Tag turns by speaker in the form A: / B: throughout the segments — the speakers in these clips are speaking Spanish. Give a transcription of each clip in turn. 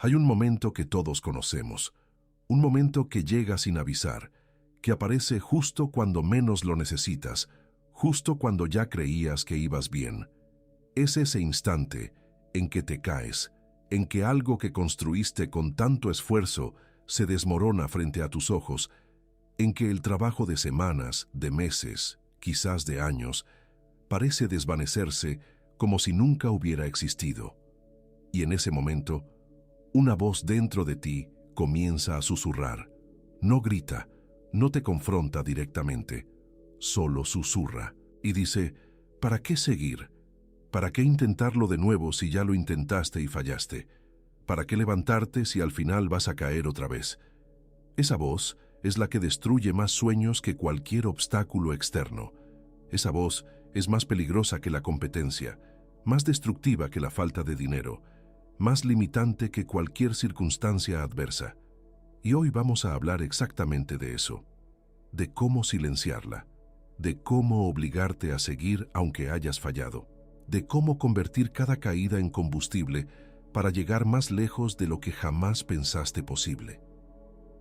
A: Hay un momento que todos conocemos, un momento que llega sin avisar, que aparece justo cuando menos lo necesitas, justo cuando ya creías que ibas bien. Es ese instante en que te caes, en que algo que construiste con tanto esfuerzo se desmorona frente a tus ojos, en que el trabajo de semanas, de meses, quizás de años, parece desvanecerse como si nunca hubiera existido. Y en ese momento, una voz dentro de ti comienza a susurrar. No grita, no te confronta directamente, solo susurra y dice, ¿para qué seguir? ¿Para qué intentarlo de nuevo si ya lo intentaste y fallaste? ¿Para qué levantarte si al final vas a caer otra vez? Esa voz es la que destruye más sueños que cualquier obstáculo externo. Esa voz es más peligrosa que la competencia, más destructiva que la falta de dinero, más limitante que cualquier circunstancia adversa. Y hoy vamos a hablar exactamente de eso, de cómo silenciarla, de cómo obligarte a seguir aunque hayas fallado, de cómo convertir cada caída en combustible para llegar más lejos de lo que jamás pensaste posible.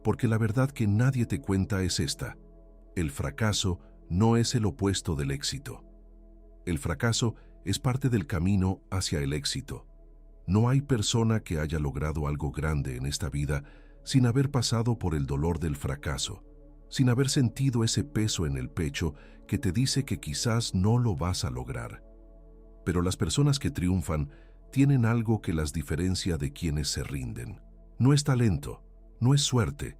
A: Porque la verdad que nadie te cuenta es esta: el fracaso no es el opuesto del éxito. El fracaso es parte del camino hacia el éxito. No hay persona que haya logrado algo grande en esta vida sin haber pasado por el dolor del fracaso, sin haber sentido ese peso en el pecho que te dice que quizás no lo vas a lograr. Pero las personas que triunfan tienen algo que las diferencia de quienes se rinden. No es talento, no es suerte,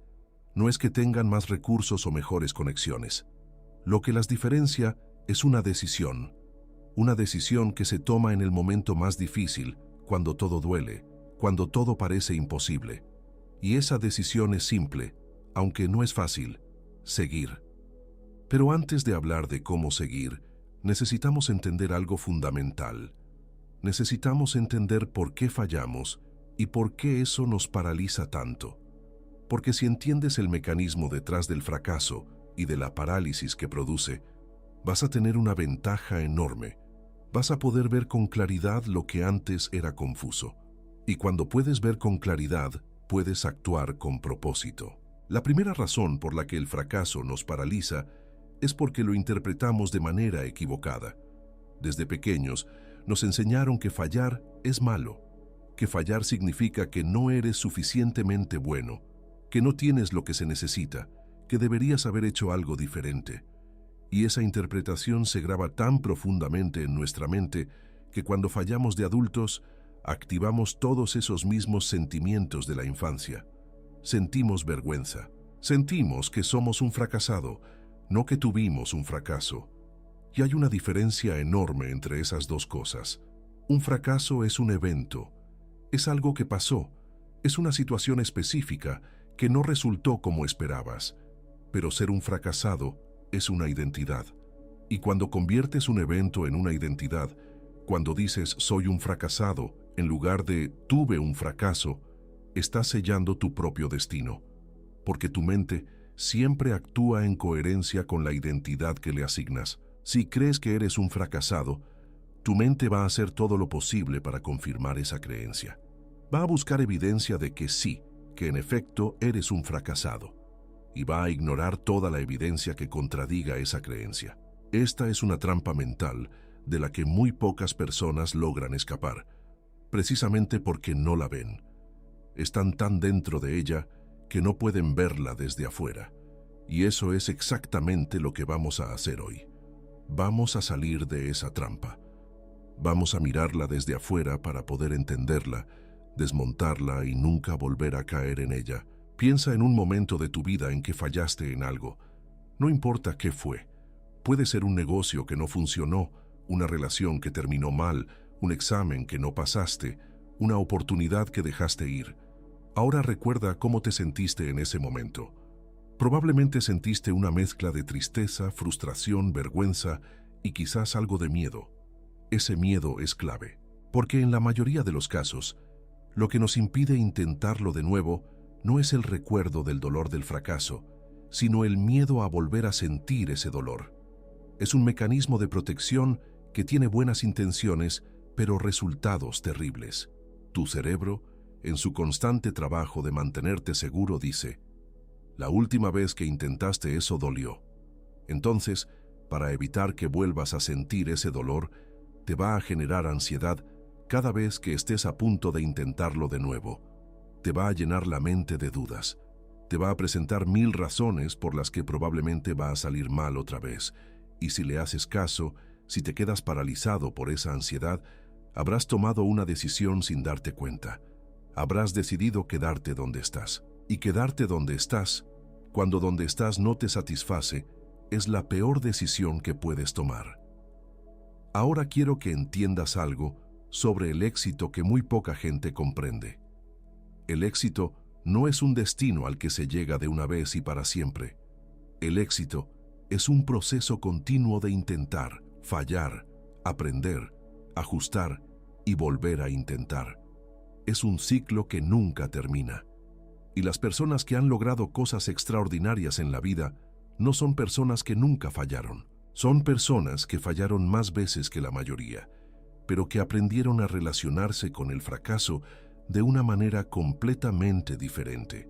A: no es que tengan más recursos o mejores conexiones. Lo que las diferencia es una decisión que se toma en el momento más difícil, cuando todo duele, cuando todo parece imposible. Y esa decisión es simple, aunque no es fácil: seguir. Pero antes de hablar de cómo seguir, necesitamos entender algo fundamental. Necesitamos entender por qué fallamos y por qué eso nos paraliza tanto. Porque si entiendes el mecanismo detrás del fracaso y de la parálisis que produce, vas a tener una ventaja enorme. Vas a poder ver con claridad lo que antes era confuso. Y cuando puedes ver con claridad, puedes actuar con propósito. La primera razón por la que el fracaso nos paraliza es porque lo interpretamos de manera equivocada. Desde pequeños, nos enseñaron que fallar es malo, que fallar significa que no eres suficientemente bueno, que no tienes lo que se necesita, que deberías haber hecho algo diferente. Y esa interpretación se graba tan profundamente en nuestra mente que cuando fallamos de adultos, activamos todos esos mismos sentimientos de la infancia. Sentimos vergüenza, sentimos que somos un fracasado, no que tuvimos un fracaso. Y hay una diferencia enorme entre esas dos cosas. Un fracaso es un evento, es algo que pasó, es una situación específica que no resultó como esperabas. Pero ser un fracasado es una identidad. Y cuando conviertes un evento en una identidad, cuando dices soy un fracasado en lugar de tuve un fracaso, estás sellando tu propio destino. Porque tu mente siempre actúa en coherencia con la identidad que le asignas. Si crees que eres un fracasado, tu mente va a hacer todo lo posible para confirmar esa creencia. Va a buscar evidencia de que sí, que en efecto eres un fracasado, y va a ignorar toda la evidencia que contradiga esa creencia. Esta es una trampa mental de la que muy pocas personas logran escapar, precisamente porque no la ven. Están tan dentro de ella que no pueden verla desde afuera. Y eso es exactamente lo que vamos a hacer hoy. Vamos a salir de esa trampa. Vamos a mirarla desde afuera para poder entenderla, desmontarla y nunca volver a caer en ella. Piensa en un momento de tu vida en que fallaste en algo. No importa qué fue. Puede ser un negocio que no funcionó, una relación que terminó mal, un examen que no pasaste, una oportunidad que dejaste ir. Ahora recuerda cómo te sentiste en ese momento. Probablemente sentiste una mezcla de tristeza, frustración, vergüenza y quizás algo de miedo. Ese miedo es clave, porque en la mayoría de los casos, lo que nos impide intentarlo de nuevo no es el recuerdo del dolor del fracaso, sino el miedo a volver a sentir ese dolor. Es un mecanismo de protección que tiene buenas intenciones, pero resultados terribles. Tu cerebro, en su constante trabajo de mantenerte seguro, dice: la última vez que intentaste eso dolió. Entonces, para evitar que vuelvas a sentir ese dolor, te va a generar ansiedad cada vez que estés a punto de intentarlo de nuevo. Te va a llenar la mente de dudas. Te va a presentar 1000 razones por las que probablemente va a salir mal otra vez. Y si le haces caso, si te quedas paralizado por esa ansiedad, habrás tomado una decisión sin darte cuenta. Habrás decidido quedarte donde estás. Y quedarte donde estás, cuando donde estás no te satisface, es la peor decisión que puedes tomar. Ahora quiero que entiendas algo sobre el éxito que muy poca gente comprende. El éxito no es un destino al que se llega de una vez y para siempre. El éxito es un proceso continuo de intentar, fallar, aprender, ajustar y volver a intentar. Es un ciclo que nunca termina. Y las personas que han logrado cosas extraordinarias en la vida no son personas que nunca fallaron. Son personas que fallaron más veces que la mayoría, pero que aprendieron a relacionarse con el fracaso de una manera completamente diferente.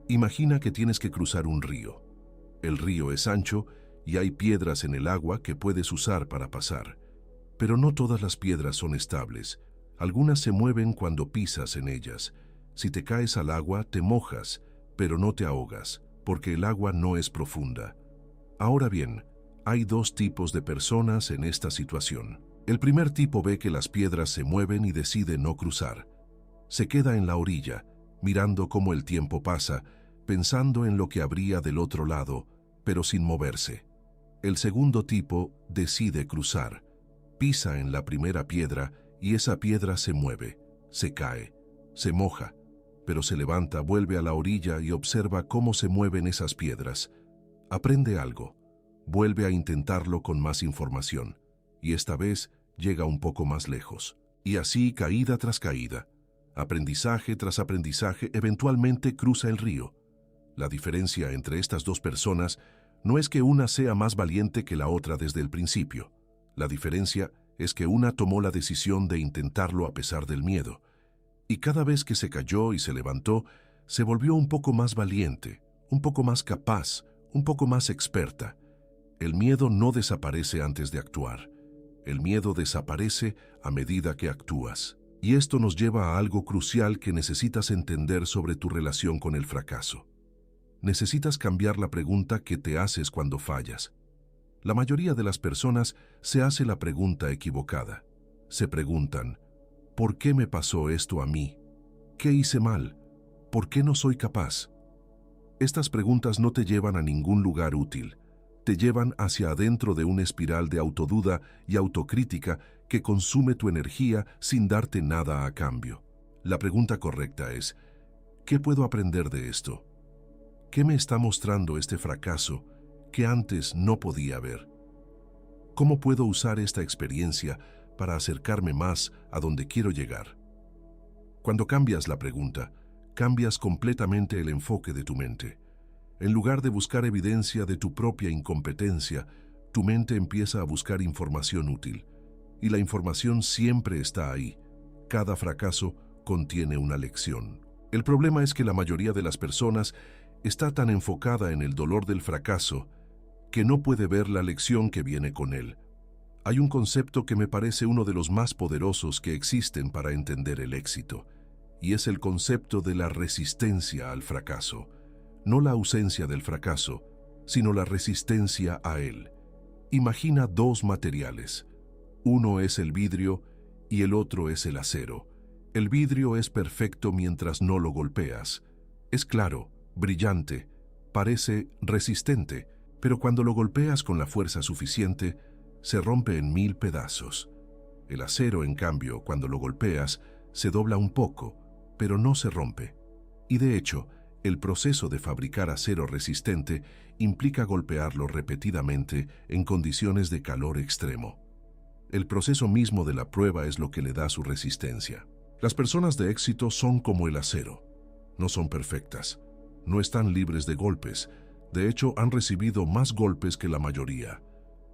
A: Imagina que tienes que cruzar un río. El río es ancho y hay piedras en el agua que puedes usar para pasar. Pero no todas las piedras son estables. Algunas se mueven cuando pisas en ellas. Si te caes al agua, te mojas, pero no te ahogas, porque el agua no es profunda. Ahora bien, hay dos tipos de personas en esta situación. El primer tipo ve que las piedras se mueven y decide no cruzar. Se queda en la orilla, mirando cómo el tiempo pasa, pensando en lo que habría del otro lado, pero sin moverse. El segundo tipo decide cruzar. Pisa en la primera piedra y esa piedra se mueve, se cae, se moja, pero se levanta, vuelve a la orilla y observa cómo se mueven esas piedras. Aprende algo, vuelve a intentarlo con más información, y esta vez llega un poco más lejos. Y así, caída tras caída, aprendizaje tras aprendizaje, eventualmente cruza el río. La diferencia entre estas dos personas no es que una sea más valiente que la otra desde el principio. La diferencia es que una tomó la decisión de intentarlo a pesar del miedo. Y cada vez que se cayó y se levantó, se volvió un poco más valiente, un poco más capaz, un poco más experta. El miedo no desaparece antes de actuar. El miedo desaparece a medida que actúas. Y esto nos lleva a algo crucial que necesitas entender sobre tu relación con el fracaso. Necesitas cambiar la pregunta que te haces cuando fallas. La mayoría de las personas se hace la pregunta equivocada. Se preguntan: ¿por qué me pasó esto a mí? ¿Qué hice mal? ¿Por qué no soy capaz? Estas preguntas no te llevan a ningún lugar útil. Te llevan hacia adentro de una espiral de autoduda y autocrítica que consume tu energía sin darte nada a cambio. La pregunta correcta es: ¿qué puedo aprender de esto? ¿Qué me está mostrando este fracaso que antes no podía ver? ¿Cómo puedo usar esta experiencia para acercarme más a donde quiero llegar? Cuando cambias la pregunta, cambias completamente el enfoque de tu mente. En lugar de buscar evidencia de tu propia incompetencia, tu mente empieza a buscar información útil. Y la información siempre está ahí. Cada fracaso contiene una lección. El problema es que la mayoría de las personas está tan enfocada en el dolor del fracaso que no puede ver la lección que viene con él. Hay un concepto que me parece uno de los más poderosos que existen para entender el éxito, y es el concepto de la resistencia al fracaso. No la ausencia del fracaso, sino la resistencia a él. Imagina dos materiales. Uno es el vidrio y el otro es el acero. El vidrio es perfecto mientras no lo golpeas. Es claro, brillante, parece resistente, pero cuando lo golpeas con la fuerza suficiente, se rompe en 1000 pedazos. El acero, en cambio, cuando lo golpeas, se dobla un poco, pero no se rompe. Y de hecho, el proceso de fabricar acero resistente implica golpearlo repetidamente en condiciones de calor extremo. El proceso mismo de la prueba es lo que le da su resistencia. Las personas de éxito son como el acero. No son perfectas. No están libres de golpes. De hecho, han recibido más golpes que la mayoría.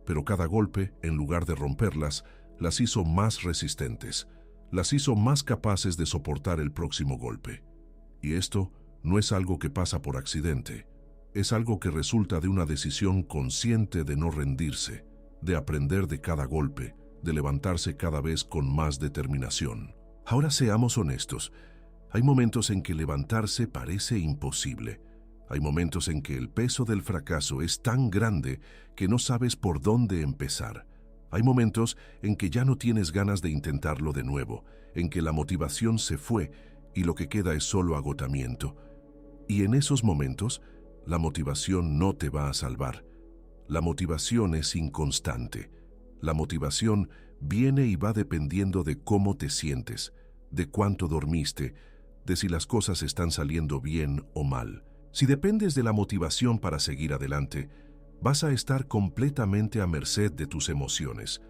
A: Pero cada golpe, en lugar de romperlas, las hizo más resistentes. las hizo más capaces de soportar el próximo golpe. Y esto no es algo que pasa por accidente, es algo que resulta de una decisión consciente de no rendirse, de aprender de cada golpe, de levantarse cada vez con más determinación. Ahora seamos honestos, hay momentos en que levantarse parece imposible. Hay momentos en que el peso del fracaso es tan grande que no sabes por dónde empezar. Hay momentos en que ya no tienes ganas de intentarlo de nuevo, en que la motivación se fue y lo que queda es solo agotamiento. Y en esos momentos, la motivación no te va a salvar. La motivación es inconstante. La motivación viene y va dependiendo de cómo te sientes, de cuánto dormiste, de si las cosas están saliendo bien o mal. Si dependes de la motivación para seguir adelante, vas a estar completamente a merced de tus emociones.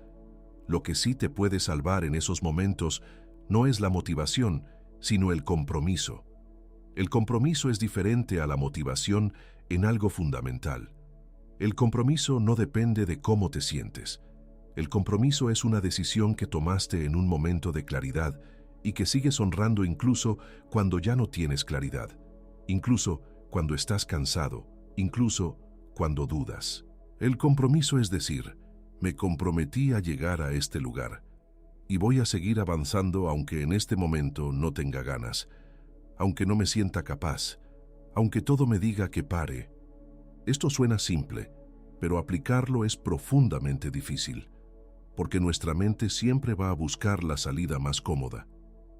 A: Lo que sí te puede salvar en esos momentos no es la motivación, sino el compromiso. El compromiso es diferente a la motivación en algo fundamental. El compromiso no depende de cómo te sientes. El compromiso es una decisión que tomaste en un momento de claridad y que sigues honrando incluso cuando ya no tienes claridad, incluso cuando estás cansado, incluso cuando dudas. El compromiso es decir, me comprometí a llegar a este lugar y voy a seguir avanzando aunque en este momento no tenga ganas, aunque no me sienta capaz, aunque todo me diga que pare. Esto suena simple, pero aplicarlo es profundamente difícil, porque nuestra mente siempre va a buscar la salida más cómoda,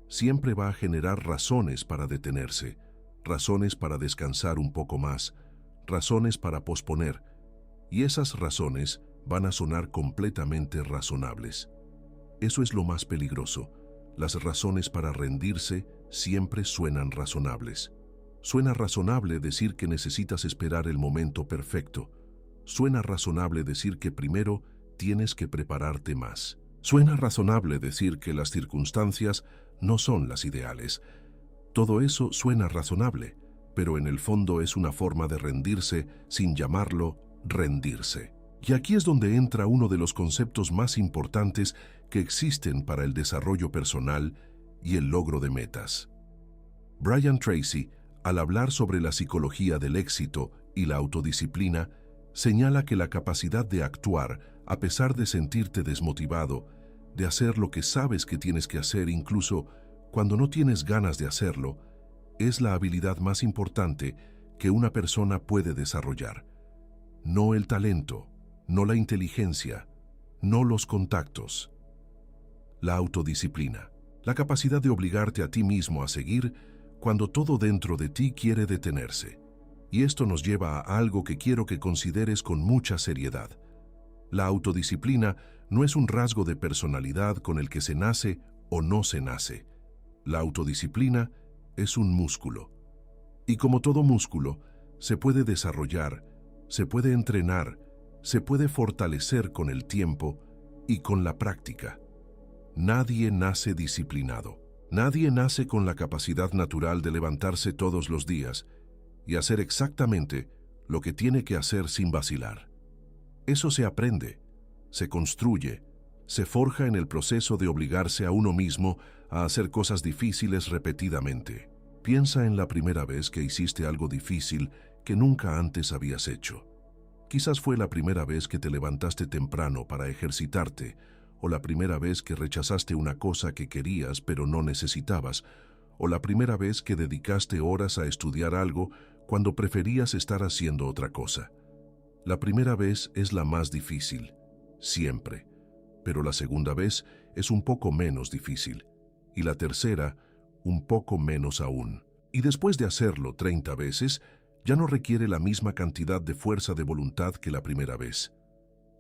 A: siempre va a generar razones para detenerse, razones para descansar un poco más, razones para posponer, y esas razones van a sonar completamente razonables. Eso es lo más peligroso. Las razones para rendirse siempre suenan razonables. Suena razonable decir que necesitas esperar el momento perfecto. Suena razonable decir que primero tienes que prepararte más. Suena razonable decir que las circunstancias no son las ideales. Todo eso suena razonable, pero en el fondo es una forma de rendirse sin llamarlo rendirse. Y aquí es donde entra uno de los conceptos más importantes que existen para el desarrollo personal y el logro de metas. Brian Tracy, al hablar sobre la psicología del éxito y la autodisciplina, señala que la capacidad de actuar a pesar de sentirte desmotivado, de hacer lo que sabes que tienes que hacer incluso cuando no tienes ganas de hacerlo, es la habilidad más importante que una persona puede desarrollar. No el talento, no la inteligencia, no los contactos. La autodisciplina, la capacidad de obligarte a ti mismo a seguir cuando todo dentro de ti quiere detenerse. Y esto nos lleva a algo que quiero que consideres con mucha seriedad. La autodisciplina no es un rasgo de personalidad con el que se nace o no se nace. La autodisciplina es un músculo. Y como todo músculo, se puede desarrollar, se puede entrenar, se puede fortalecer con el tiempo y con la práctica. Nadie nace disciplinado. Nadie nace con la capacidad natural de levantarse todos los días y hacer exactamente lo que tiene que hacer sin vacilar. Eso se aprende, se construye, se forja en el proceso de obligarse a uno mismo a hacer cosas difíciles repetidamente. Piensa en la primera vez que hiciste algo difícil que nunca antes habías hecho. Quizás fue la primera vez que te levantaste temprano para ejercitarte, o la primera vez que rechazaste una cosa que querías pero no necesitabas, o la primera vez que dedicaste horas a estudiar algo cuando preferías estar haciendo otra cosa. La primera vez es la más difícil, siempre, pero la segunda vez es un poco menos difícil, y la tercera, un poco menos aún. Y después de hacerlo 30 veces, ya no requiere la misma cantidad de fuerza de voluntad que la primera vez.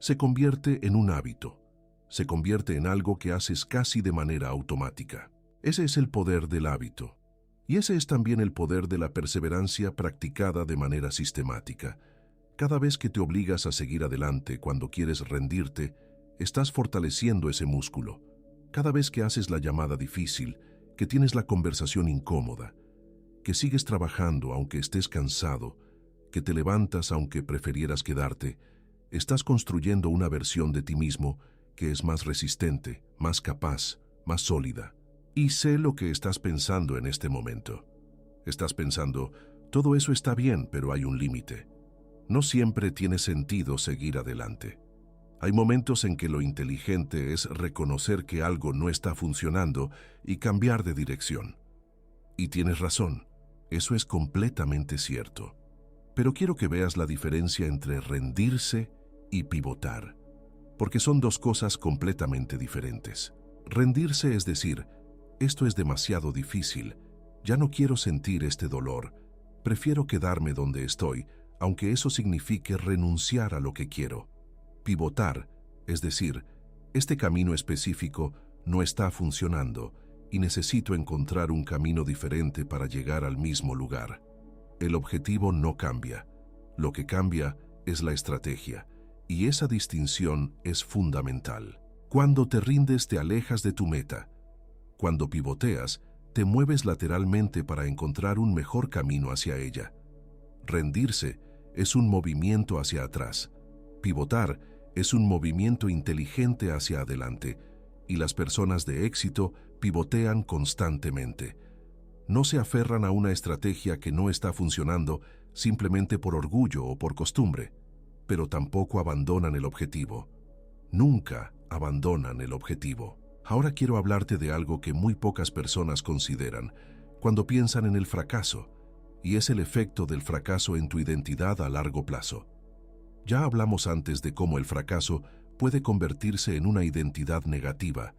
A: Se convierte en un hábito, se convierte en algo que haces casi de manera automática. Ese es el poder del hábito. Y ese es también el poder de la perseverancia practicada de manera sistemática. Cada vez que te obligas a seguir adelante cuando quieres rendirte, estás fortaleciendo ese músculo. Cada vez que haces la llamada difícil, que tienes la conversación incómoda, que sigues trabajando aunque estés cansado, que te levantas aunque prefirieras quedarte, estás construyendo una versión de ti mismo que es más resistente, más capaz, más sólida. Y sé lo que estás pensando en este momento. Estás pensando, todo eso está bien, pero hay un límite. No siempre tiene sentido seguir adelante. Hay momentos en que lo inteligente es reconocer que algo no está funcionando y cambiar de dirección. Y tienes razón, eso es completamente cierto. Pero quiero que veas la diferencia entre rendirse y pivotar, porque son dos cosas completamente diferentes. Rendirse es decir, esto es demasiado difícil, ya no quiero sentir este dolor, prefiero quedarme donde estoy, aunque eso signifique renunciar a lo que quiero. Pivotar, es decir, este camino específico no está funcionando y necesito encontrar un camino diferente para llegar al mismo lugar. El objetivo no cambia, lo que cambia es la estrategia, y esa distinción es fundamental. Cuando te rindes te alejas de tu meta. Cuando pivoteas, te mueves lateralmente para encontrar un mejor camino hacia ella. Rendirse es un movimiento hacia atrás. Pivotar es un movimiento inteligente hacia adelante, y las personas de éxito pivotean constantemente. No se aferran a una estrategia que no está funcionando simplemente por orgullo o por costumbre, pero tampoco abandonan el objetivo. Nunca abandonan el objetivo. Ahora quiero hablarte de algo que muy pocas personas consideran cuando piensan en el fracaso, y es el efecto del fracaso en tu identidad a largo plazo. Ya hablamos antes de cómo el fracaso puede convertirse en una identidad negativa,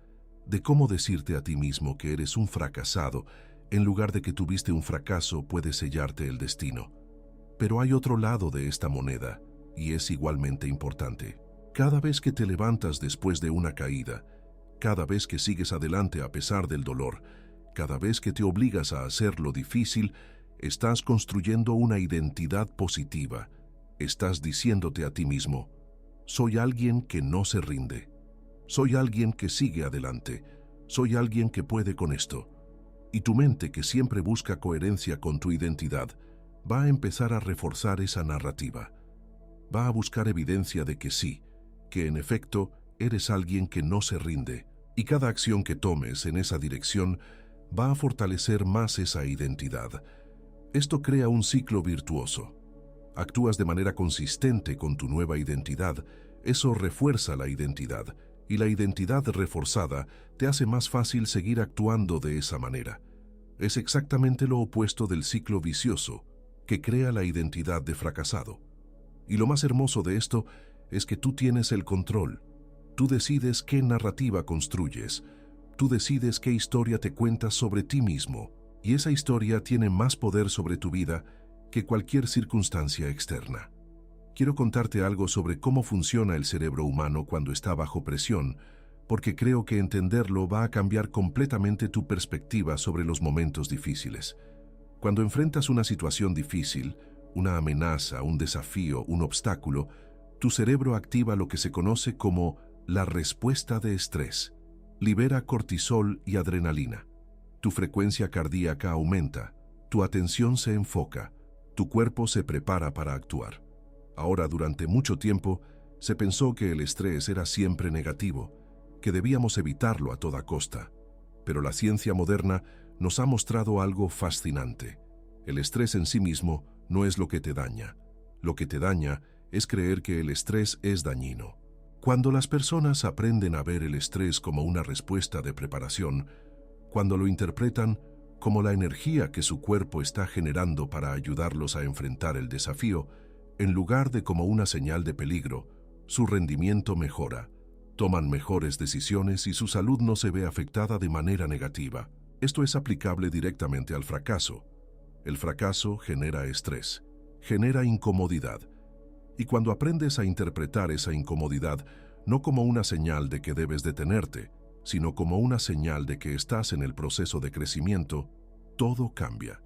A: de cómo decirte a ti mismo que eres un fracasado en lugar de que tuviste un fracaso puede sellarte el destino. Pero hay otro lado de esta moneda, y es igualmente importante. Cada vez que te levantas después de una caída, cada vez que sigues adelante a pesar del dolor, cada vez que te obligas a hacer lo difícil, estás construyendo una identidad positiva. Estás diciéndote a ti mismo, soy alguien que no se rinde. Soy alguien que sigue adelante. Soy alguien que puede con esto. Y tu mente, que siempre busca coherencia con tu identidad, va a empezar a reforzar esa narrativa. Va a buscar evidencia de que sí, que en efecto eres alguien que no se rinde. Y cada acción que tomes en esa dirección va a fortalecer más esa identidad. Esto crea un ciclo virtuoso. Actúas de manera consistente con tu nueva identidad, eso refuerza la identidad, y la identidad reforzada te hace más fácil seguir actuando de esa manera. Es exactamente lo opuesto del ciclo vicioso, que crea la identidad de fracasado. Y lo más hermoso de esto es que tú tienes el control. Tú decides qué narrativa construyes, tú decides qué historia te cuentas sobre ti mismo, y esa historia tiene más poder sobre tu vida que cualquier circunstancia externa. Quiero contarte algo sobre cómo funciona el cerebro humano cuando está bajo presión, porque creo que entenderlo va a cambiar completamente tu perspectiva sobre los momentos difíciles. Cuando enfrentas una situación difícil, una amenaza, un desafío, un obstáculo, tu cerebro activa lo que se conoce como la respuesta de estrés. Libera cortisol y adrenalina. Tu frecuencia cardíaca aumenta, tu atención se enfoca, tu cuerpo se prepara para actuar. Ahora, durante mucho tiempo, se pensó que el estrés era siempre negativo, que debíamos evitarlo a toda costa. Pero la ciencia moderna nos ha mostrado algo fascinante. El estrés en sí mismo no es lo que te daña. Lo que te daña es creer que el estrés es dañino. Cuando las personas aprenden a ver el estrés como una respuesta de preparación, cuando lo interpretan como la energía que su cuerpo está generando para ayudarlos a enfrentar el desafío, en lugar de como una señal de peligro, su rendimiento mejora, toman mejores decisiones y su salud no se ve afectada de manera negativa. Esto es aplicable directamente al fracaso. El fracaso genera estrés, genera incomodidad. Y cuando aprendes a interpretar esa incomodidad no como una señal de que debes detenerte, sino como una señal de que estás en el proceso de crecimiento, todo cambia.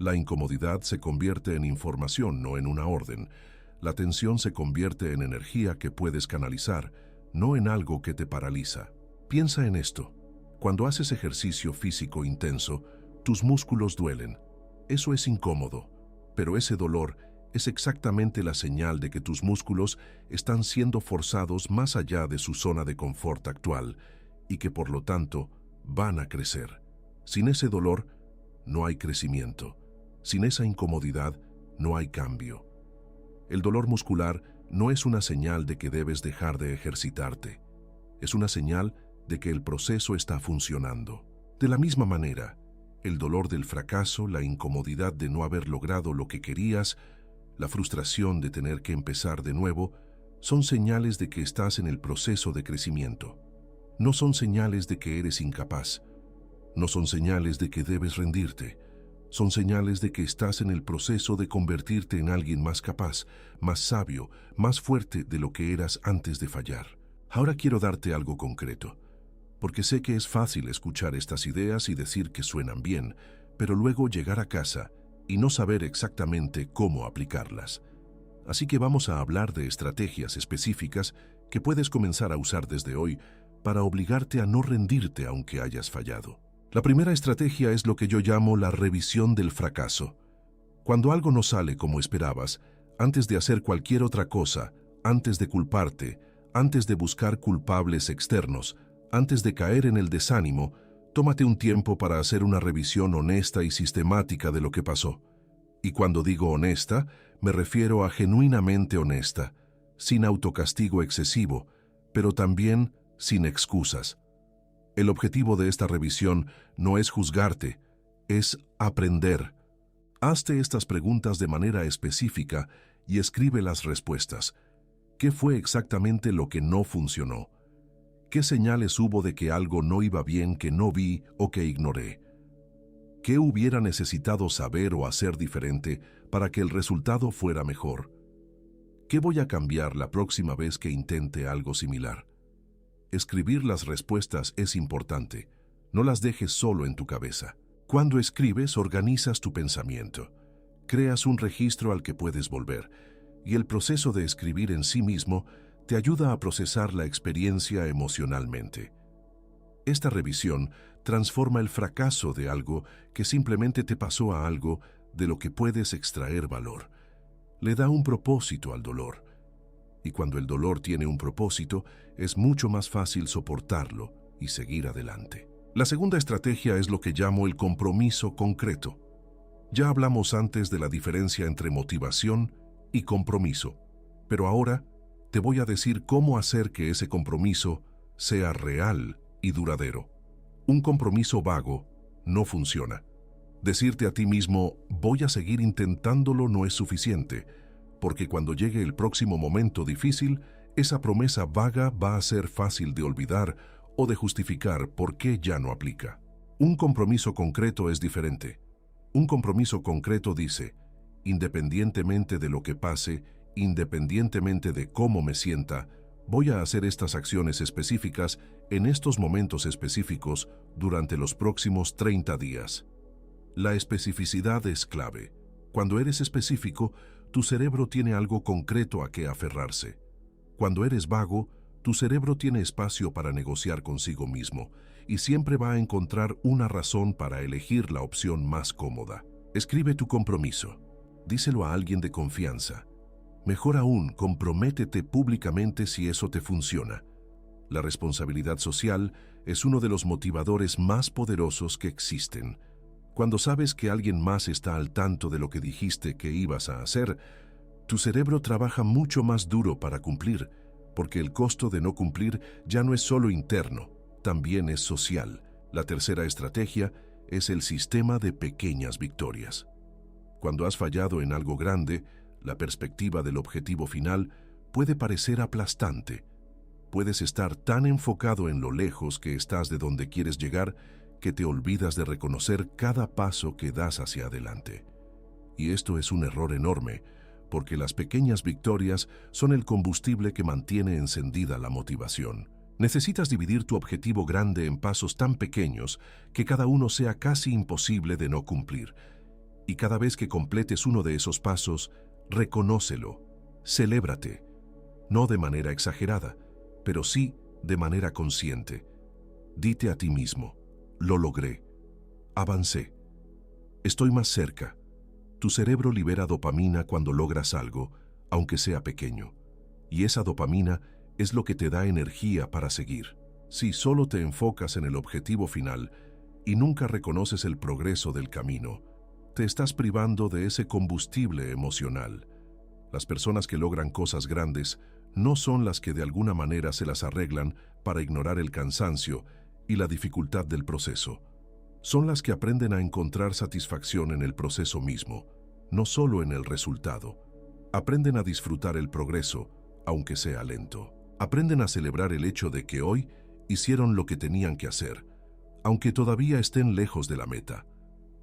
A: La incomodidad se convierte en información, no en una orden. La tensión se convierte en energía que puedes canalizar, no en algo que te paraliza. Piensa en esto. Cuando haces ejercicio físico intenso, tus músculos duelen. Eso es incómodo, pero ese dolor es exactamente la señal de que tus músculos están siendo forzados más allá de su zona de confort actual y que por lo tanto van a crecer. Sin ese dolor, no hay crecimiento. Sin esa incomodidad, no hay cambio. El dolor muscular no es una señal de que debes dejar de ejercitarte. Es una señal de que el proceso está funcionando. De la misma manera, el dolor del fracaso, la incomodidad de no haber logrado lo que querías, la frustración de tener que empezar de nuevo, son señales de que estás en el proceso de crecimiento. No son señales de que eres incapaz. No son señales de que debes rendirte. Son señales de que estás en el proceso de convertirte en alguien más capaz, más sabio, más fuerte de lo que eras antes de fallar. Ahora quiero darte algo concreto, porque sé que es fácil escuchar estas ideas y decir que suenan bien, pero luego llegar a casa y no saber exactamente cómo aplicarlas. Así que vamos a hablar de estrategias específicas que puedes comenzar a usar desde hoy para obligarte a no rendirte aunque hayas fallado. La primera estrategia es lo que yo llamo la revisión del fracaso. Cuando algo no sale como esperabas, antes de hacer cualquier otra cosa, antes de culparte, antes de buscar culpables externos, antes de caer en el desánimo, tómate un tiempo para hacer una revisión honesta y sistemática de lo que pasó. Y cuando digo honesta, me refiero a genuinamente honesta, sin autocastigo excesivo, pero también sin excusas. El objetivo de esta revisión no es juzgarte, es aprender. Hazte estas preguntas de manera específica y escribe las respuestas. ¿Qué fue exactamente lo que no funcionó? ¿Qué señales hubo de que algo no iba bien que no vi o que ignoré? ¿Qué hubiera necesitado saber o hacer diferente para que el resultado fuera mejor? ¿Qué voy a cambiar la próxima vez que intente algo similar? Escribir las respuestas es importante. No las dejes solo en tu cabeza. Cuando escribes, organizas tu pensamiento. Creas un registro al que puedes volver, y el proceso de escribir en sí mismo te ayuda a procesar la experiencia emocionalmente. Esta revisión transforma el fracaso de algo que simplemente te pasó a algo de lo que puedes extraer valor. Le da un propósito al dolor. Y cuando el dolor tiene un propósito, es mucho más fácil soportarlo y seguir adelante. La segunda estrategia es lo que llamo el compromiso concreto. Ya hablamos antes de la diferencia entre motivación y compromiso, pero ahora te voy a decir cómo hacer que ese compromiso sea real y duradero. Un compromiso vago no funciona. Decirte a ti mismo, voy a seguir intentándolo, no es suficiente, porque cuando llegue el próximo momento difícil, esa promesa vaga va a ser fácil de olvidar o de justificar por qué ya no aplica. Un compromiso concreto es diferente. Un compromiso concreto dice, independientemente de lo que pase, independientemente de cómo me sienta, voy a hacer estas acciones específicas en estos momentos específicos durante los próximos 30 días. La especificidad es clave. Cuando eres específico, tu cerebro tiene algo concreto a que aferrarse. Cuando eres vago, tu cerebro tiene espacio para negociar consigo mismo y siempre va a encontrar una razón para elegir la opción más cómoda. Escribe tu compromiso. Díselo a alguien de confianza. Mejor aún, comprométete públicamente si eso te funciona. La responsabilidad social es uno de los motivadores más poderosos que existen. Cuando sabes que alguien más está al tanto de lo que dijiste que ibas a hacer, tu cerebro trabaja mucho más duro para cumplir, porque el costo de no cumplir ya no es solo interno, también es social. La tercera estrategia es el sistema de pequeñas victorias. Cuando has fallado en algo grande, la perspectiva del objetivo final puede parecer aplastante. Puedes estar tan enfocado en lo lejos que estás de donde quieres llegar que te olvidas de reconocer cada paso que das hacia adelante. Y esto es un error enorme, porque las pequeñas victorias son el combustible que mantiene encendida la motivación. Necesitas dividir tu objetivo grande en pasos tan pequeños que cada uno sea casi imposible de no cumplir. Y cada vez que completes uno de esos pasos, reconócelo, celébrate, no de manera exagerada, pero sí de manera consciente. Dite a ti mismo, lo logré, avancé, estoy más cerca. Tu cerebro libera dopamina cuando logras algo, aunque sea pequeño, y esa dopamina es lo que te da energía para seguir. Si solo te enfocas en el objetivo final y nunca reconoces el progreso del camino, te estás privando de ese combustible emocional. Las personas que logran cosas grandes no son las que de alguna manera se las arreglan para ignorar el cansancio y la dificultad del proceso. Son las que aprenden a encontrar satisfacción en el proceso mismo, no solo en el resultado. Aprenden a disfrutar el progreso, aunque sea lento. Aprenden a celebrar el hecho de que hoy hicieron lo que tenían que hacer, aunque todavía estén lejos de la meta.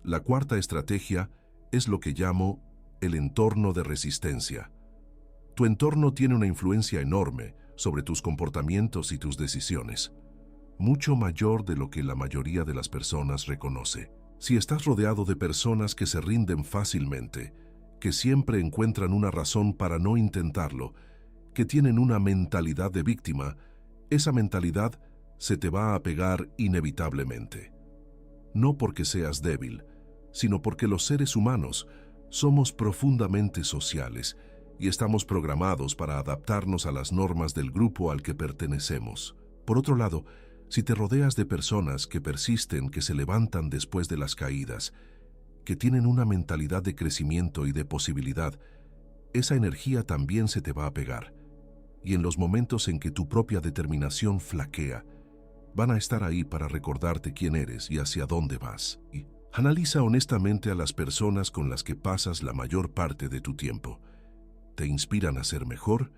A: La cuarta estrategia es lo que llamo el entorno de resistencia. Tu entorno tiene una influencia enorme sobre tus comportamientos y tus decisiones, mucho mayor de lo que la mayoría de las personas reconoce. Si estás rodeado de personas que se rinden fácilmente, que siempre encuentran una razón para no intentarlo, que tienen una mentalidad de víctima, esa mentalidad se te va a pegar inevitablemente. No porque seas débil, sino porque los seres humanos somos profundamente sociales y estamos programados para adaptarnos a las normas del grupo al que pertenecemos. Por otro lado, si te rodeas de personas que persisten, que se levantan después de las caídas, que tienen una mentalidad de crecimiento y de posibilidad, esa energía también se te va a pegar. Y en los momentos en que tu propia determinación flaquea, van a estar ahí para recordarte quién eres y hacia dónde vas. Y analiza honestamente a las personas con las que pasas la mayor parte de tu tiempo. ¿Te inspiran a ser mejor?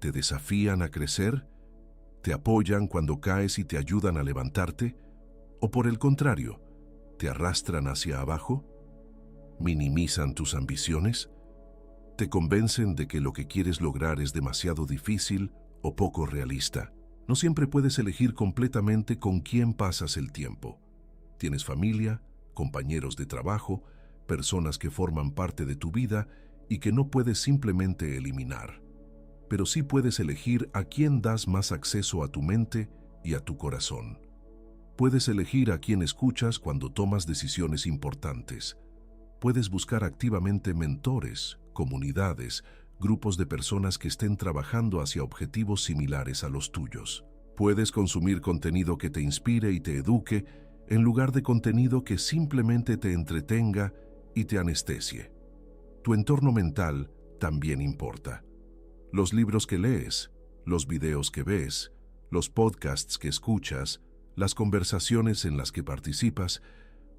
A: ¿Te desafían a crecer? ¿Te apoyan cuando caes y te ayudan a levantarte? ¿O por el contrario, te arrastran hacia abajo? ¿Minimizan tus ambiciones? ¿Te convencen de que lo que quieres lograr es demasiado difícil o poco realista? No siempre puedes elegir completamente con quién pasas el tiempo. Tienes familia, compañeros de trabajo, personas que forman parte de tu vida y que no puedes simplemente eliminar. Pero sí puedes elegir a quién das más acceso a tu mente y a tu corazón. Puedes elegir a quién escuchas cuando tomas decisiones importantes. Puedes buscar activamente mentores, comunidades, grupos de personas que estén trabajando hacia objetivos similares a los tuyos. Puedes consumir contenido que te inspire y te eduque en lugar de contenido que simplemente te entretenga y te anestesie. Tu entorno mental también importa. Los libros que lees, los videos que ves, los podcasts que escuchas, las conversaciones en las que participas,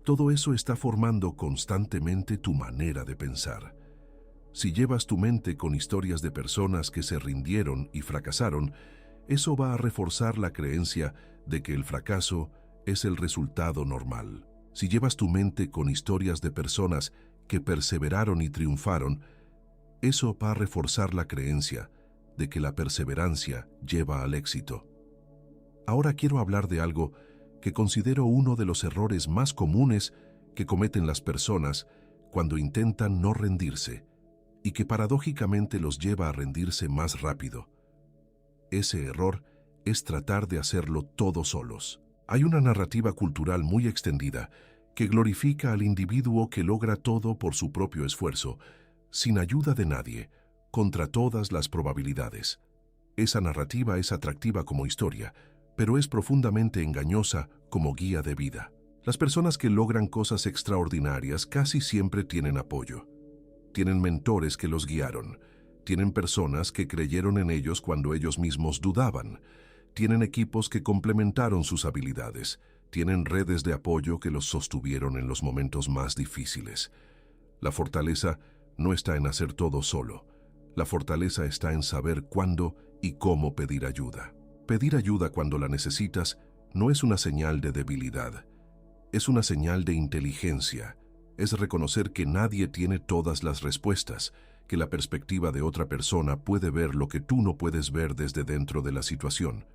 A: todo eso está formando constantemente tu manera de pensar. Si llevas tu mente con historias de personas que se rindieron y fracasaron, eso va a reforzar la creencia de que el fracaso es el resultado normal. Si llevas tu mente con historias de personas que perseveraron y triunfaron, eso va a reforzar la creencia de que la perseverancia lleva al éxito. Ahora quiero hablar de algo que considero uno de los errores más comunes que cometen las personas cuando intentan no rendirse y que paradójicamente los lleva a rendirse más rápido. Ese error es tratar de hacerlo todos solos. Hay una narrativa cultural muy extendida que glorifica al individuo que logra todo por su propio esfuerzo, sin ayuda de nadie, contra todas las probabilidades. Esa narrativa es atractiva como historia, pero es profundamente engañosa como guía de vida. Las personas que logran cosas extraordinarias casi siempre tienen apoyo. Tienen mentores que los guiaron. Tienen personas que creyeron en ellos cuando ellos mismos dudaban. Tienen equipos que complementaron sus habilidades. Tienen redes de apoyo que los sostuvieron en los momentos más difíciles. La fortaleza no está en hacer todo solo. La fortaleza está en saber cuándo y cómo pedir ayuda. Pedir ayuda cuando la necesitas no es una señal de debilidad. Es una señal de inteligencia. Es reconocer que nadie tiene todas las respuestas, que la perspectiva de otra persona puede ver lo que tú no puedes ver desde dentro de la situación,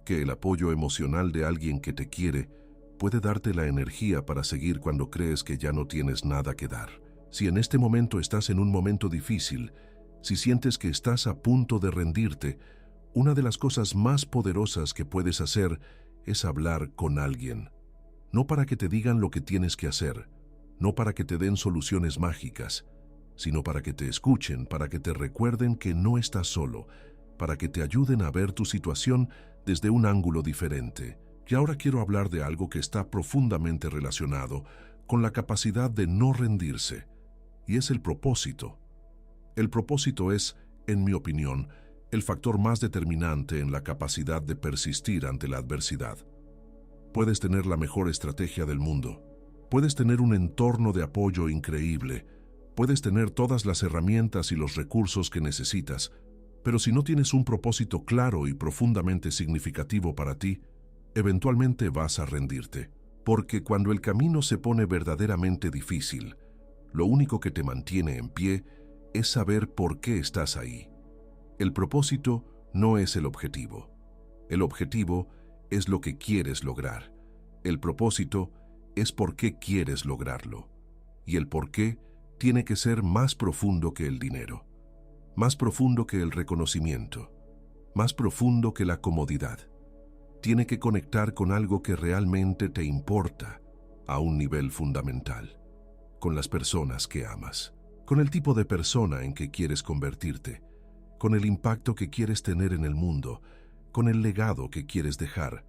A: que el apoyo emocional de alguien que te quiere puede darte la energía para seguir cuando crees que ya no tienes nada que dar. Si en este momento estás en un momento difícil, si sientes que estás a punto de rendirte, una de las cosas más poderosas que puedes hacer es hablar con alguien. No para que te digan lo que tienes que hacer, no para que te den soluciones mágicas, sino para que te escuchen, para que te recuerden que no estás solo, para que te ayuden a ver tu situación desde un ángulo diferente. Y ahora quiero hablar de algo que está profundamente relacionado con la capacidad de no rendirse, y es el propósito. El propósito es, en mi opinión, el factor más determinante en la capacidad de persistir ante la adversidad. Puedes tener la mejor estrategia del mundo, puedes tener un entorno de apoyo increíble, puedes tener todas las herramientas y los recursos que necesitas, pero si no tienes un propósito claro y profundamente significativo para ti, eventualmente vas a rendirte. Porque cuando el camino se pone verdaderamente difícil, lo único que te mantiene en pie es saber por qué estás ahí. El propósito no es el objetivo. El objetivo es lo que quieres lograr. El propósito es por qué quieres lograrlo. Y el por qué tiene que ser más profundo que el dinero, más profundo que el reconocimiento, más profundo que la comodidad. Tiene que conectar con algo que realmente te importa a un nivel fundamental, con las personas que amas, con el tipo de persona en que quieres convertirte, con el impacto que quieres tener en el mundo, con el legado que quieres dejar.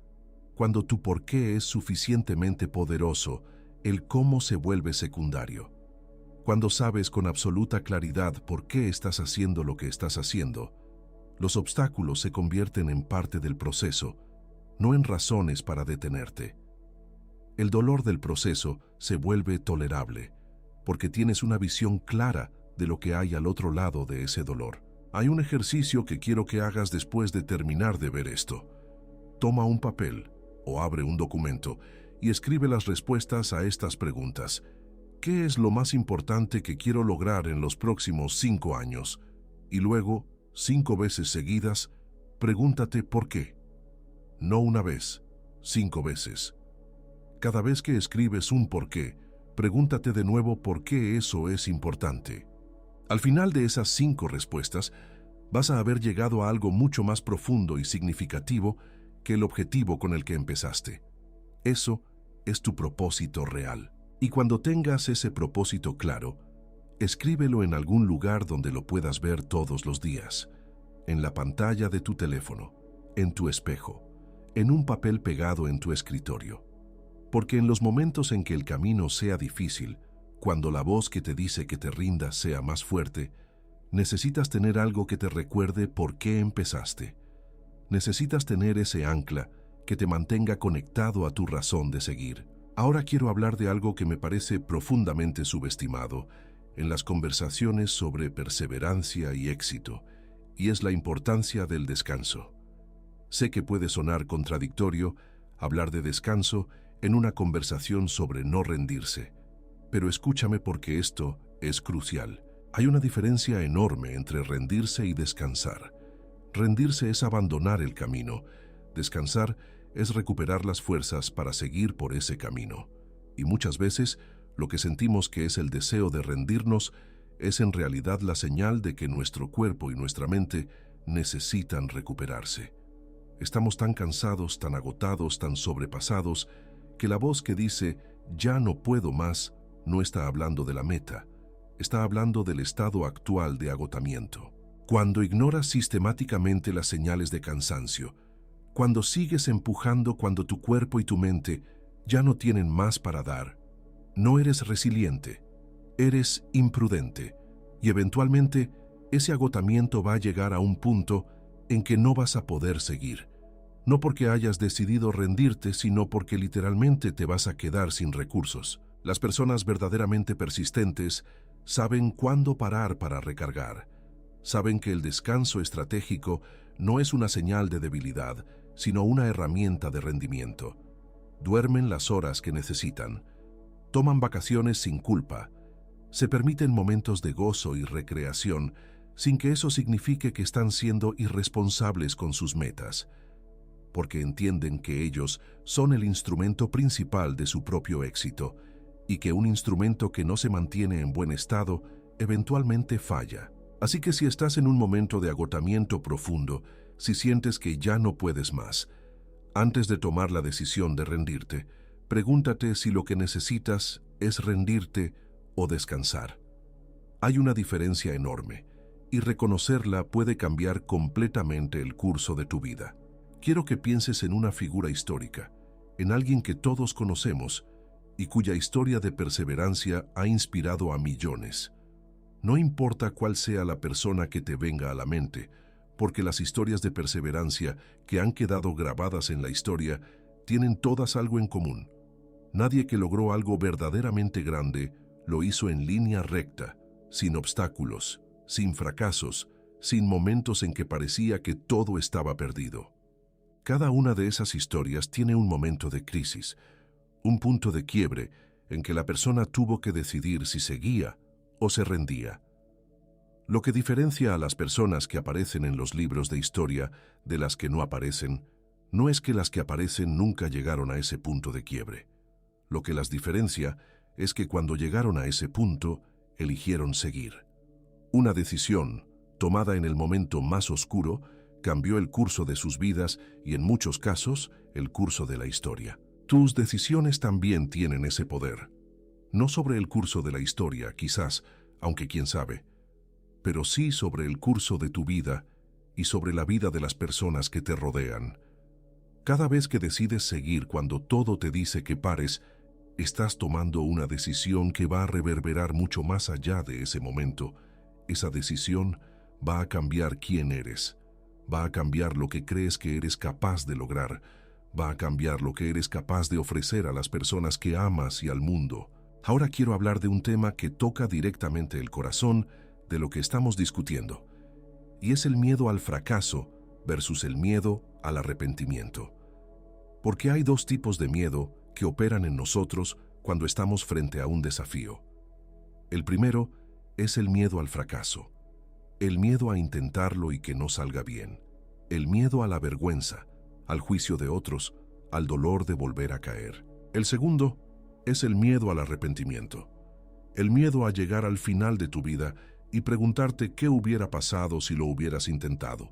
A: Cuando tu porqué es suficientemente poderoso, el cómo se vuelve secundario. Cuando sabes con absoluta claridad por qué estás haciendo lo que estás haciendo, los obstáculos se convierten en parte del proceso, no en razones para detenerte. El dolor del proceso se vuelve tolerable, porque tienes una visión clara de lo que hay al otro lado de ese dolor. Hay un ejercicio que quiero que hagas después de terminar de ver esto. Toma un papel o abre un documento y escribe las respuestas a estas preguntas. ¿Qué es lo más importante que quiero lograr en los próximos 5 años? Y luego, 5 veces seguidas, pregúntate por qué. No una vez, 5 veces. Cada vez que escribes un por qué, pregúntate de nuevo por qué eso es importante. Al final de esas 5 respuestas, vas a haber llegado a algo mucho más profundo y significativo que el objetivo con el que empezaste. Eso es tu propósito real. Y cuando tengas ese propósito claro, escríbelo en algún lugar donde lo puedas ver todos los días, en la pantalla de tu teléfono, en tu espejo, en un papel pegado en tu escritorio. Porque en los momentos en que el camino sea difícil, cuando la voz que te dice que te rindas sea más fuerte, necesitas tener algo que te recuerde por qué empezaste. Necesitas tener ese ancla que te mantenga conectado a tu razón de seguir. Ahora quiero hablar de algo que me parece profundamente subestimado en las conversaciones sobre perseverancia y éxito, y es la importancia del descanso. Sé que puede sonar contradictorio hablar de descanso en una conversación sobre no rendirse, pero escúchame porque esto es crucial. Hay una diferencia enorme entre rendirse y descansar. Rendirse es abandonar el camino. Descansar es recuperar las fuerzas para seguir por ese camino. Y muchas veces, lo que sentimos que es el deseo de rendirnos es en realidad la señal de que nuestro cuerpo y nuestra mente necesitan recuperarse. Estamos tan cansados, tan agotados, tan sobrepasados, que la voz que dice «ya no puedo más» no está hablando de la meta, está hablando del estado actual de agotamiento. Cuando ignoras sistemáticamente las señales de cansancio, cuando sigues empujando cuando tu cuerpo y tu mente ya no tienen más para dar, no eres resiliente, eres imprudente, y eventualmente ese agotamiento va a llegar a un punto en que no vas a poder seguir. No porque hayas decidido rendirte, sino porque literalmente te vas a quedar sin recursos. Las personas verdaderamente persistentes saben cuándo parar para recargar. Saben que el descanso estratégico no es una señal de debilidad, sino una herramienta de rendimiento. Duermen las horas que necesitan. Toman vacaciones sin culpa. Se permiten momentos de gozo y recreación sin que eso signifique que están siendo irresponsables con sus metas, porque entienden que ellos son el instrumento principal de su propio éxito y que un instrumento que no se mantiene en buen estado eventualmente falla. Así que si estás en un momento de agotamiento profundo, si sientes que ya no puedes más, antes de tomar la decisión de rendirte, pregúntate si lo que necesitas es rendirte o descansar. Hay una diferencia enorme, y reconocerla puede cambiar completamente el curso de tu vida. Quiero que pienses en una figura histórica, en alguien que todos conocemos y cuya historia de perseverancia ha inspirado a millones. No importa cuál sea la persona que te venga a la mente, porque las historias de perseverancia que han quedado grabadas en la historia tienen todas algo en común. Nadie que logró algo verdaderamente grande lo hizo en línea recta, sin obstáculos, sin fracasos, sin momentos en que parecía que todo estaba perdido. Cada una de esas historias tiene un momento de crisis, un punto de quiebre en que la persona tuvo que decidir si seguía o se rendía. Lo que diferencia a las personas que aparecen en los libros de historia de las que no aparecen, no es que las que aparecen nunca llegaron a ese punto de quiebre. Lo que las diferencia es que cuando llegaron a ese punto, eligieron seguir. Una decisión, tomada en el momento más oscuro, cambió el curso de sus vidas y en muchos casos, el curso de la historia. Tus decisiones también tienen ese poder. No sobre el curso de la historia, quizás, aunque quién sabe, pero sí sobre el curso de tu vida y sobre la vida de las personas que te rodean. Cada vez que decides seguir cuando todo te dice que pares, estás tomando una decisión que va a reverberar mucho más allá de ese momento. Esa decisión va a cambiar quién eres, va a cambiar lo que crees que eres capaz de lograr, va a cambiar lo que eres capaz de ofrecer a las personas que amas y al mundo. Ahora quiero hablar de un tema que toca directamente el corazón de lo que estamos discutiendo, y es el miedo al fracaso versus el miedo al arrepentimiento. Porque hay dos tipos de miedo que operan en nosotros cuando estamos frente a un desafío. El primero es el miedo al fracaso, el miedo a intentarlo y que no salga bien, el miedo a la vergüenza, al juicio de otros, al dolor de volver a caer. El segundo es el miedo al arrepentimiento, el miedo a llegar al final de tu vida y preguntarte qué hubiera pasado si lo hubieras intentado,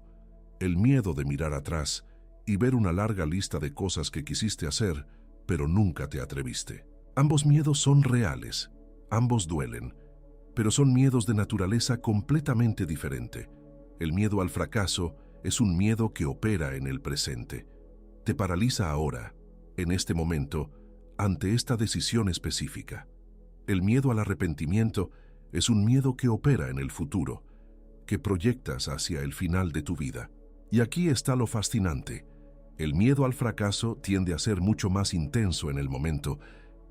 A: el miedo de mirar atrás y ver una larga lista de cosas que quisiste hacer, pero nunca te atreviste. Ambos miedos son reales, ambos duelen, pero son miedos de naturaleza completamente diferente. El miedo al fracaso es un miedo que opera en el presente. Te paraliza ahora, en este momento, ante esta decisión específica. El miedo al arrepentimiento es un miedo que opera en el futuro, que proyectas hacia el final de tu vida. Y aquí está lo fascinante. El miedo al fracaso tiende a ser mucho más intenso en el momento,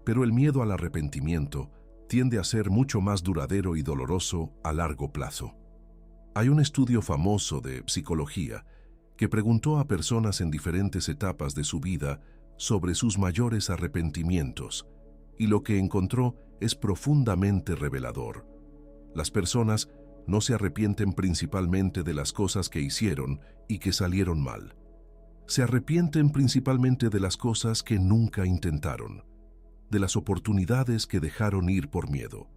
A: pero el miedo al arrepentimiento tiende a ser mucho más duradero y doloroso a largo plazo. Hay un estudio famoso de psicología que preguntó a personas en diferentes etapas de su vida sobre sus mayores arrepentimientos, y lo que encontró es profundamente revelador. Las personas no se arrepienten principalmente de las cosas que hicieron y que salieron mal. Se arrepienten principalmente de las cosas que nunca intentaron, de las oportunidades que dejaron ir por miedo,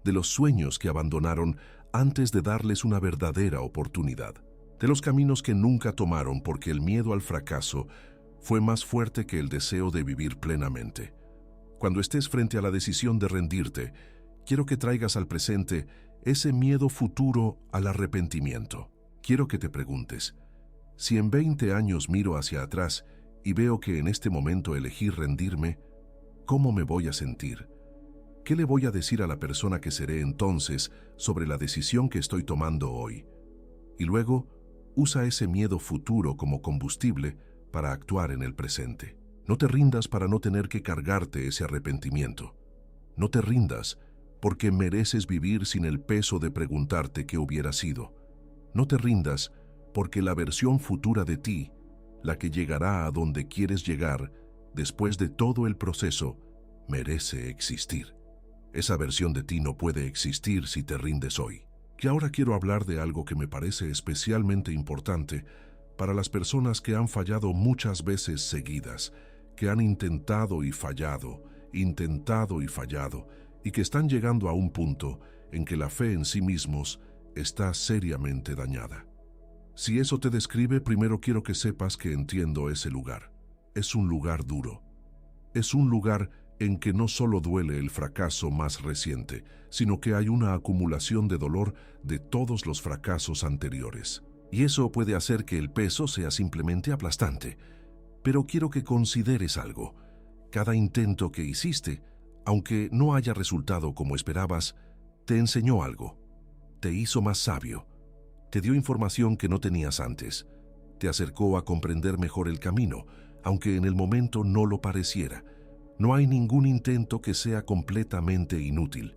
A: de los sueños que abandonaron antes de darles una verdadera oportunidad, de los caminos que nunca tomaron porque el miedo al fracaso fue más fuerte que el deseo de vivir plenamente. Cuando estés frente a la decisión de rendirte, quiero que traigas al presente ese miedo futuro al arrepentimiento. Quiero que te preguntes, si en 20 años miro hacia atrás y veo que en este momento elegí rendirme, ¿cómo me voy a sentir? ¿Qué le voy a decir a la persona que seré entonces sobre la decisión que estoy tomando hoy? Y luego, usa ese miedo futuro como combustible para actuar en el presente. No te rindas para no tener que cargarte ese arrepentimiento. No te rindas porque mereces vivir sin el peso de preguntarte qué hubiera sido. No te rindas porque la versión futura de ti, la que llegará a donde quieres llegar después de todo el proceso, merece existir. Esa versión de ti no puede existir si te rindes hoy. Y ahora quiero hablar de algo que me parece especialmente importante para las personas que han fallado muchas veces seguidas, que han intentado y fallado, y que están llegando a un punto en que la fe en sí mismos está seriamente dañada. Si eso te describe, primero quiero que sepas que entiendo ese lugar. Es un lugar duro. Es un lugar en que no solo duele el fracaso más reciente, sino que hay una acumulación de dolor de todos los fracasos anteriores. Y eso puede hacer que el peso sea simplemente aplastante. Pero quiero que consideres algo. Cada intento que hiciste, aunque no haya resultado como esperabas, te enseñó algo. Te hizo más sabio. Te dio información que no tenías antes. Te acercó a comprender mejor el camino, aunque en el momento no lo pareciera. No hay ningún intento que sea completamente inútil.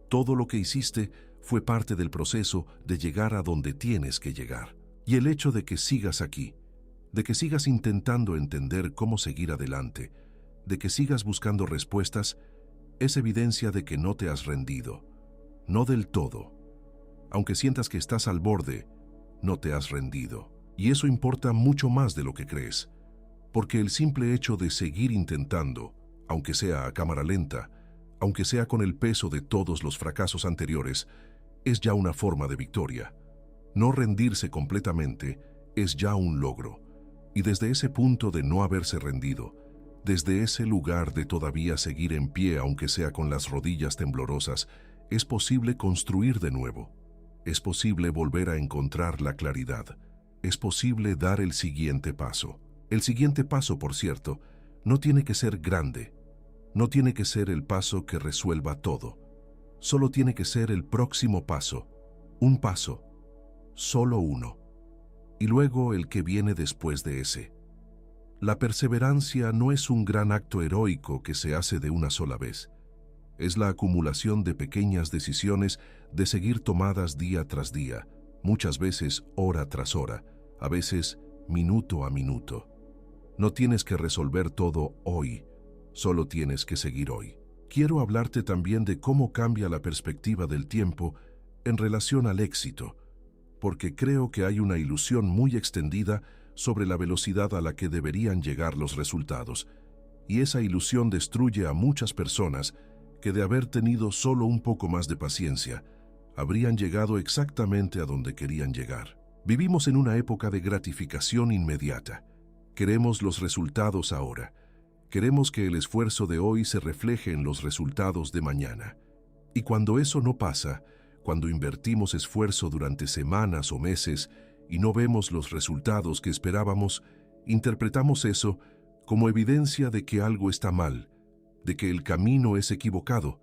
A: Todo lo que hiciste fue parte del proceso de llegar a donde tienes que llegar. Y el hecho de que sigas aquí, de que sigas intentando entender cómo seguir adelante, de que sigas buscando respuestas, es evidencia de que no te has rendido. No del todo. Aunque sientas que estás al borde, no te has rendido. Y eso importa mucho más de lo que crees. Porque el simple hecho de seguir intentando, aunque sea a cámara lenta, aunque sea con el peso de todos los fracasos anteriores, es ya una forma de victoria. No rendirse completamente es ya un logro. Y desde ese punto de no haberse rendido, desde ese lugar de todavía seguir en pie aunque sea con las rodillas temblorosas, es posible construir de nuevo. Es posible volver a encontrar la claridad. Es posible dar el siguiente paso. El siguiente paso, por cierto, no tiene que ser grande. No tiene que ser el paso que resuelva todo. Solo tiene que ser el próximo paso. Un paso. Solo uno. Y luego el que viene después de ese. La perseverancia no es un gran acto heroico que se hace de una sola vez. Es la acumulación de pequeñas decisiones de seguir tomadas día tras día, muchas veces hora tras hora, a veces minuto a minuto. No tienes que resolver todo hoy, solo tienes que seguir hoy. Quiero hablarte también de cómo cambia la perspectiva del tiempo en relación al éxito, porque creo que hay una ilusión muy extendida sobre la velocidad a la que deberían llegar los resultados, y esa ilusión destruye a muchas personas que de haber tenido solo un poco más de paciencia, habrían llegado exactamente a donde querían llegar. Vivimos en una época de gratificación inmediata. Queremos los resultados ahora. Queremos que el esfuerzo de hoy se refleje en los resultados de mañana. Y cuando eso no pasa, cuando invertimos esfuerzo durante semanas o meses y no vemos los resultados que esperábamos, interpretamos eso como evidencia de que algo está mal, de que el camino es equivocado,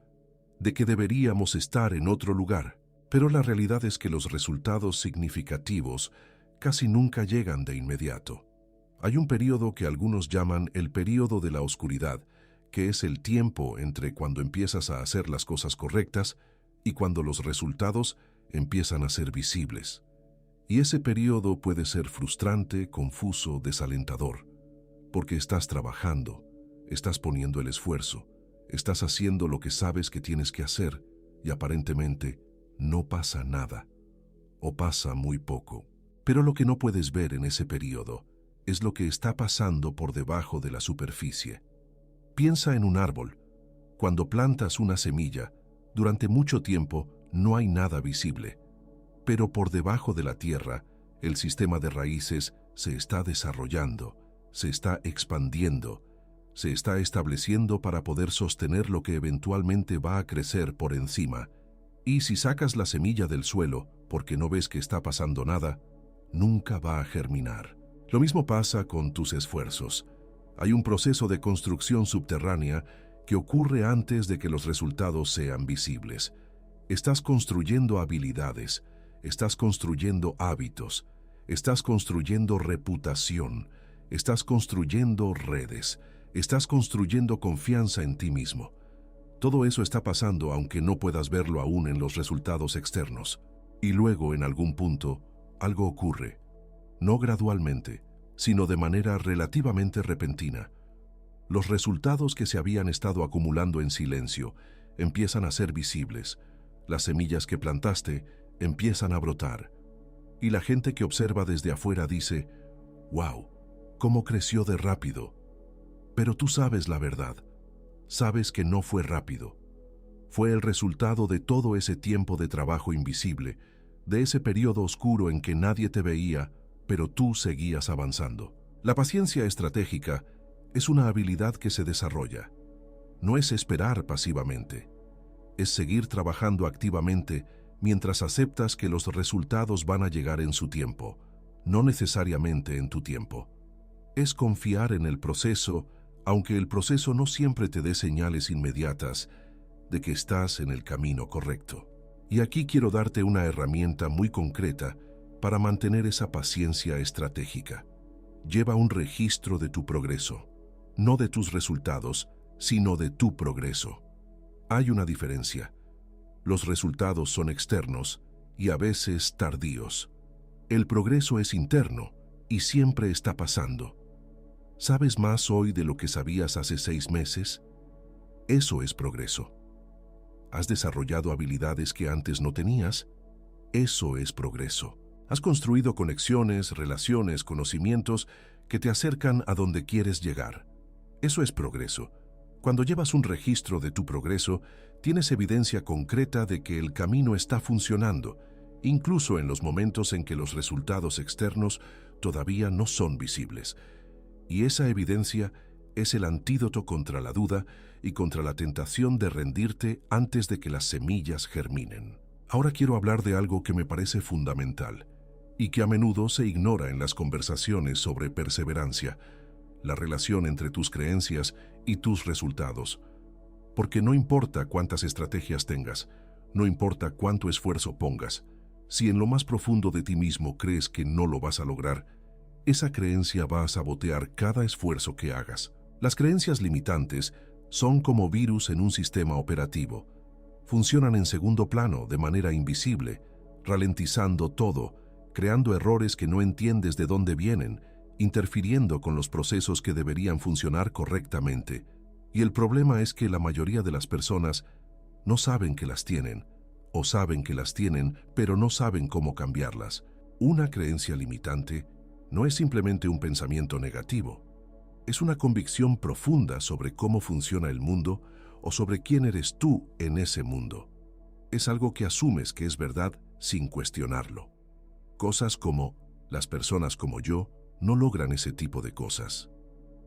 A: de que deberíamos estar en otro lugar. Pero la realidad es que los resultados significativos casi nunca llegan de inmediato. Hay un periodo que algunos llaman el periodo de la oscuridad, que es el tiempo entre cuando empiezas a hacer las cosas correctas y cuando los resultados empiezan a ser visibles. Y ese periodo puede ser frustrante, confuso, desalentador, porque estás trabajando, estás poniendo el esfuerzo, estás haciendo lo que sabes que tienes que hacer y aparentemente no pasa nada, o pasa muy poco. Pero lo que no puedes ver en ese periodo es lo que está pasando por debajo de la superficie. Piensa en un árbol. Cuando plantas una semilla, durante mucho tiempo no hay nada visible, pero por debajo de la tierra, el sistema de raíces se está desarrollando, se está expandiendo, se está estableciendo para poder sostener lo que eventualmente va a crecer por encima. Y si sacas la semilla del suelo porque no ves que está pasando nada, nunca va a germinar. Lo mismo pasa con tus esfuerzos. Hay un proceso de construcción subterránea que ocurre antes de que los resultados sean visibles. Estás construyendo habilidades, estás construyendo hábitos, estás construyendo reputación, estás construyendo redes, estás construyendo confianza en ti mismo. Todo eso está pasando aunque no puedas verlo aún en los resultados externos. Y luego, en algún punto, algo ocurre. No gradualmente, sino de manera relativamente repentina. Los resultados que se habían estado acumulando en silencio empiezan a ser visibles. Las semillas que plantaste empiezan a brotar. Y la gente que observa desde afuera dice, «¡Wow! ¿Cómo creció de rápido?» Pero tú sabes la verdad. Sabes que no fue rápido. Fue el resultado de todo ese tiempo de trabajo invisible, de ese periodo oscuro en que nadie te veía, pero tú seguías avanzando. La paciencia estratégica es una habilidad que se desarrolla. no es esperar pasivamente, es seguir trabajando activamente mientras aceptas que los resultados van a llegar en su tiempo, no necesariamente en tu tiempo. Es confiar en el proceso, aunque el proceso no siempre te dé señales inmediatas de que estás en el camino correcto. Y aquí quiero darte una herramienta muy concreta para mantener esa paciencia estratégica. Lleva un registro de tu progreso, no de tus resultados, sino de tu progreso. Hay una diferencia. Los resultados son externos y a veces tardíos. El progreso es interno y siempre está pasando. ¿Sabes más hoy de lo que sabías hace 6 meses? Eso es progreso. ¿Has desarrollado habilidades que antes no tenías? Eso es progreso. ¿Has construido conexiones, relaciones, conocimientos que te acercan a donde quieres llegar? Eso es progreso. Cuando llevas un registro de tu progreso, tienes evidencia concreta de que el camino está funcionando, incluso en los momentos en que los resultados externos todavía no son visibles. Y esa evidencia es el antídoto contra la duda y contra la tentación de rendirte antes de que las semillas germinen. Ahora quiero hablar de algo que me parece fundamental y que a menudo se ignora en las conversaciones sobre perseverancia: la relación entre tus creencias y tus resultados. Porque no importa cuántas estrategias tengas, no importa cuánto esfuerzo pongas, si en lo más profundo de ti mismo crees que no lo vas a lograr, esa creencia va a sabotear cada esfuerzo que hagas. Las creencias limitantes son como virus en un sistema operativo. Funcionan en segundo plano, de manera invisible, ralentizando todo, creando errores que no entiendes de dónde vienen, interfiriendo con los procesos que deberían funcionar correctamente. Y el problema es que la mayoría de las personas no saben que las tienen, o saben que las tienen, pero no saben cómo cambiarlas. Una creencia limitante no es simplemente un pensamiento negativo. Es una convicción profunda sobre cómo funciona el mundo o sobre quién eres tú en ese mundo. Es algo que asumes que es verdad sin cuestionarlo. Cosas como: las personas como yo no logran ese tipo de cosas.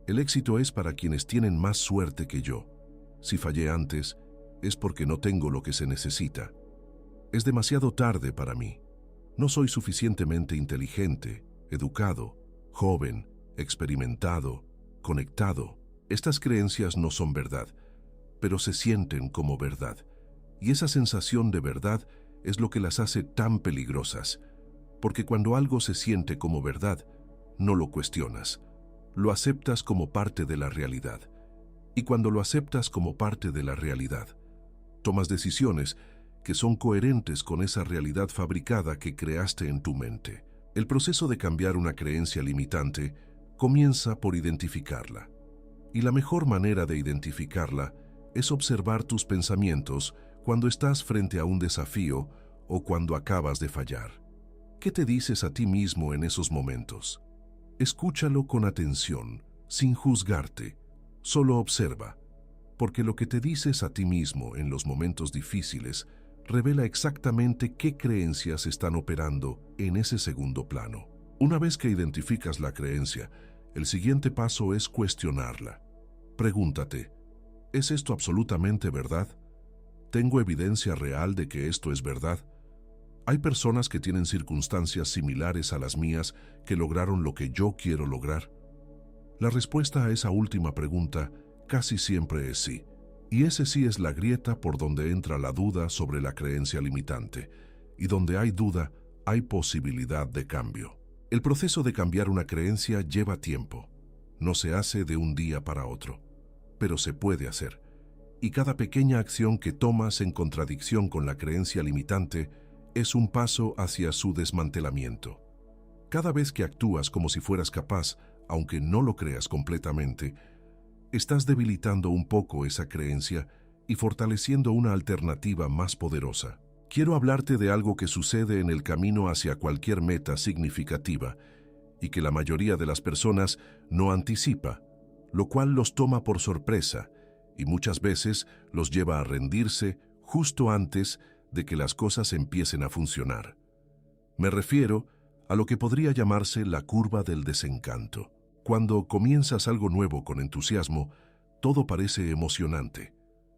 A: El éxito es para quienes tienen más suerte que yo. Si fallé antes, es porque no tengo lo que se necesita. Es demasiado tarde para mí. No soy suficientemente inteligente, educado, joven, experimentado, conectado. Estas creencias no son verdad, pero se sienten como verdad. Y esa sensación de verdad es lo que las hace tan peligrosas, porque cuando algo se siente como verdad, no lo cuestionas, lo aceptas como parte de la realidad. Y cuando lo aceptas como parte de la realidad, tomas decisiones que son coherentes con esa realidad fabricada que creaste en tu mente. El proceso de cambiar una creencia limitante comienza por identificarla. Y la mejor manera de identificarla es observar tus pensamientos cuando estás frente a un desafío o cuando acabas de fallar. ¿Qué te dices a ti mismo en esos momentos? Escúchalo con atención, sin juzgarte. Solo observa, porque lo que te dices a ti mismo en los momentos difíciles revela exactamente qué creencias están operando en ese segundo plano. Una vez que identificas la creencia, el siguiente paso es cuestionarla. Pregúntate: ¿es esto absolutamente verdad? ¿Tengo evidencia real de que esto es verdad? ¿Hay personas que tienen circunstancias similares a las mías que lograron lo que yo quiero lograr? La respuesta a esa última pregunta casi siempre es sí. Y ese sí es la grieta por donde entra la duda sobre la creencia limitante. Y donde hay duda, hay posibilidad de cambio. El proceso de cambiar una creencia lleva tiempo. No se hace de un día para otro, pero se puede hacer. Y cada pequeña acción que tomas en contradicción con la creencia limitante es un paso hacia su desmantelamiento. Cada vez que actúas como si fueras capaz, aunque no lo creas completamente, estás debilitando un poco esa creencia y fortaleciendo una alternativa más poderosa. Quiero hablarte de algo que sucede en el camino hacia cualquier meta significativa y que la mayoría de las personas no anticipa, lo cual los toma por sorpresa y muchas veces los lleva a rendirse justo antes de que las cosas empiecen a funcionar. Me refiero a lo que podría llamarse la curva del desencanto. Cuando comienzas algo nuevo con entusiasmo, Todo parece emocionante.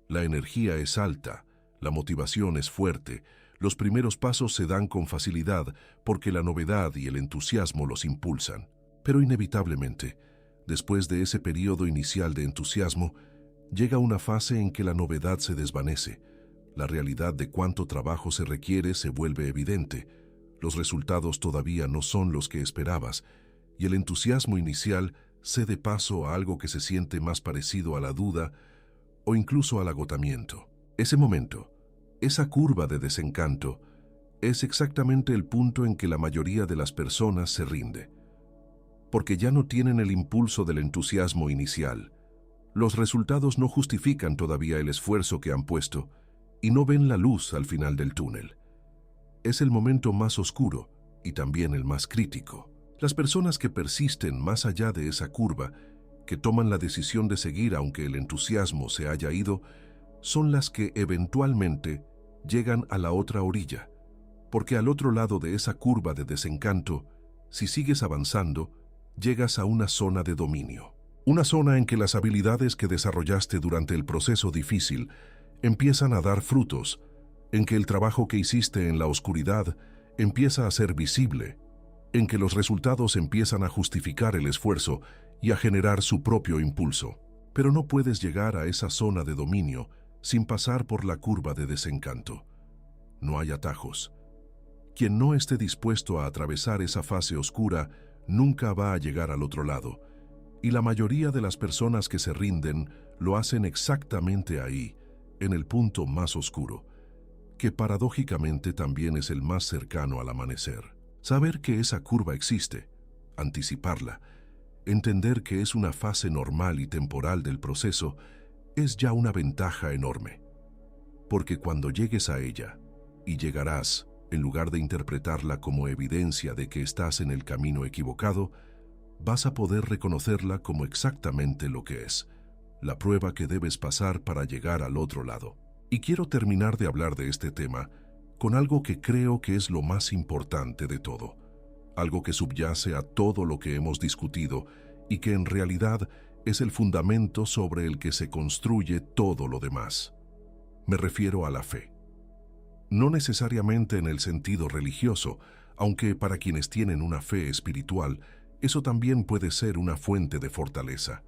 A: La energía es alta, la motivación es fuerte, los primeros pasos se dan con facilidad porque la novedad y el entusiasmo los impulsan. Pero inevitablemente, después de ese periodo inicial de entusiasmo, llega una fase en que la novedad se desvanece. La realidad de cuánto trabajo se requiere se vuelve evidente. Los resultados todavía no son los que esperabas, y el entusiasmo inicial cede paso a algo que se siente más parecido a la duda o incluso al agotamiento. Ese momento, esa curva de desencanto, es exactamente el punto en que la mayoría de las personas se rinde, porque ya no tienen el impulso del entusiasmo inicial. Los resultados no justifican todavía el esfuerzo que han puesto y no ven la luz al final del túnel. Es el momento más oscuro y también el más crítico. Las personas que persisten más allá de esa curva, que toman la decisión de seguir aunque el entusiasmo se haya ido, son las que eventualmente llegan a la otra orilla, porque al otro lado de esa curva de desencanto, si sigues avanzando, llegas a una zona de dominio. Una zona en que las habilidades que desarrollaste durante el proceso difícil empiezan a dar frutos, en que el trabajo que hiciste en la oscuridad empieza a ser visible, en que los resultados empiezan a justificar el esfuerzo y a generar su propio impulso. Pero no puedes llegar a esa zona de dominio sin pasar por la curva de desencanto. No hay atajos. Quien no esté dispuesto a atravesar esa fase oscura nunca va a llegar al otro lado, y la mayoría de las personas que se rinden lo hacen exactamente ahí, en el punto más oscuro, que paradójicamente también es el más cercano al amanecer. Saber que esa curva existe, anticiparla, entender que es una fase normal y temporal del proceso, es ya una ventaja enorme. Porque cuando llegues a ella, y llegarás, en lugar de interpretarla como evidencia de que estás en el camino equivocado, vas a poder reconocerla como exactamente lo que es, la prueba que debes pasar para llegar al otro lado. Y quiero terminar de hablar de este tema con algo que creo que es lo más importante de todo, algo que subyace a todo lo que hemos discutido y que en realidad es el fundamento sobre el que se construye todo lo demás. Me refiero a la fe. No necesariamente en el sentido religioso, aunque para quienes tienen una fe espiritual, eso también puede ser una fuente de fortaleza.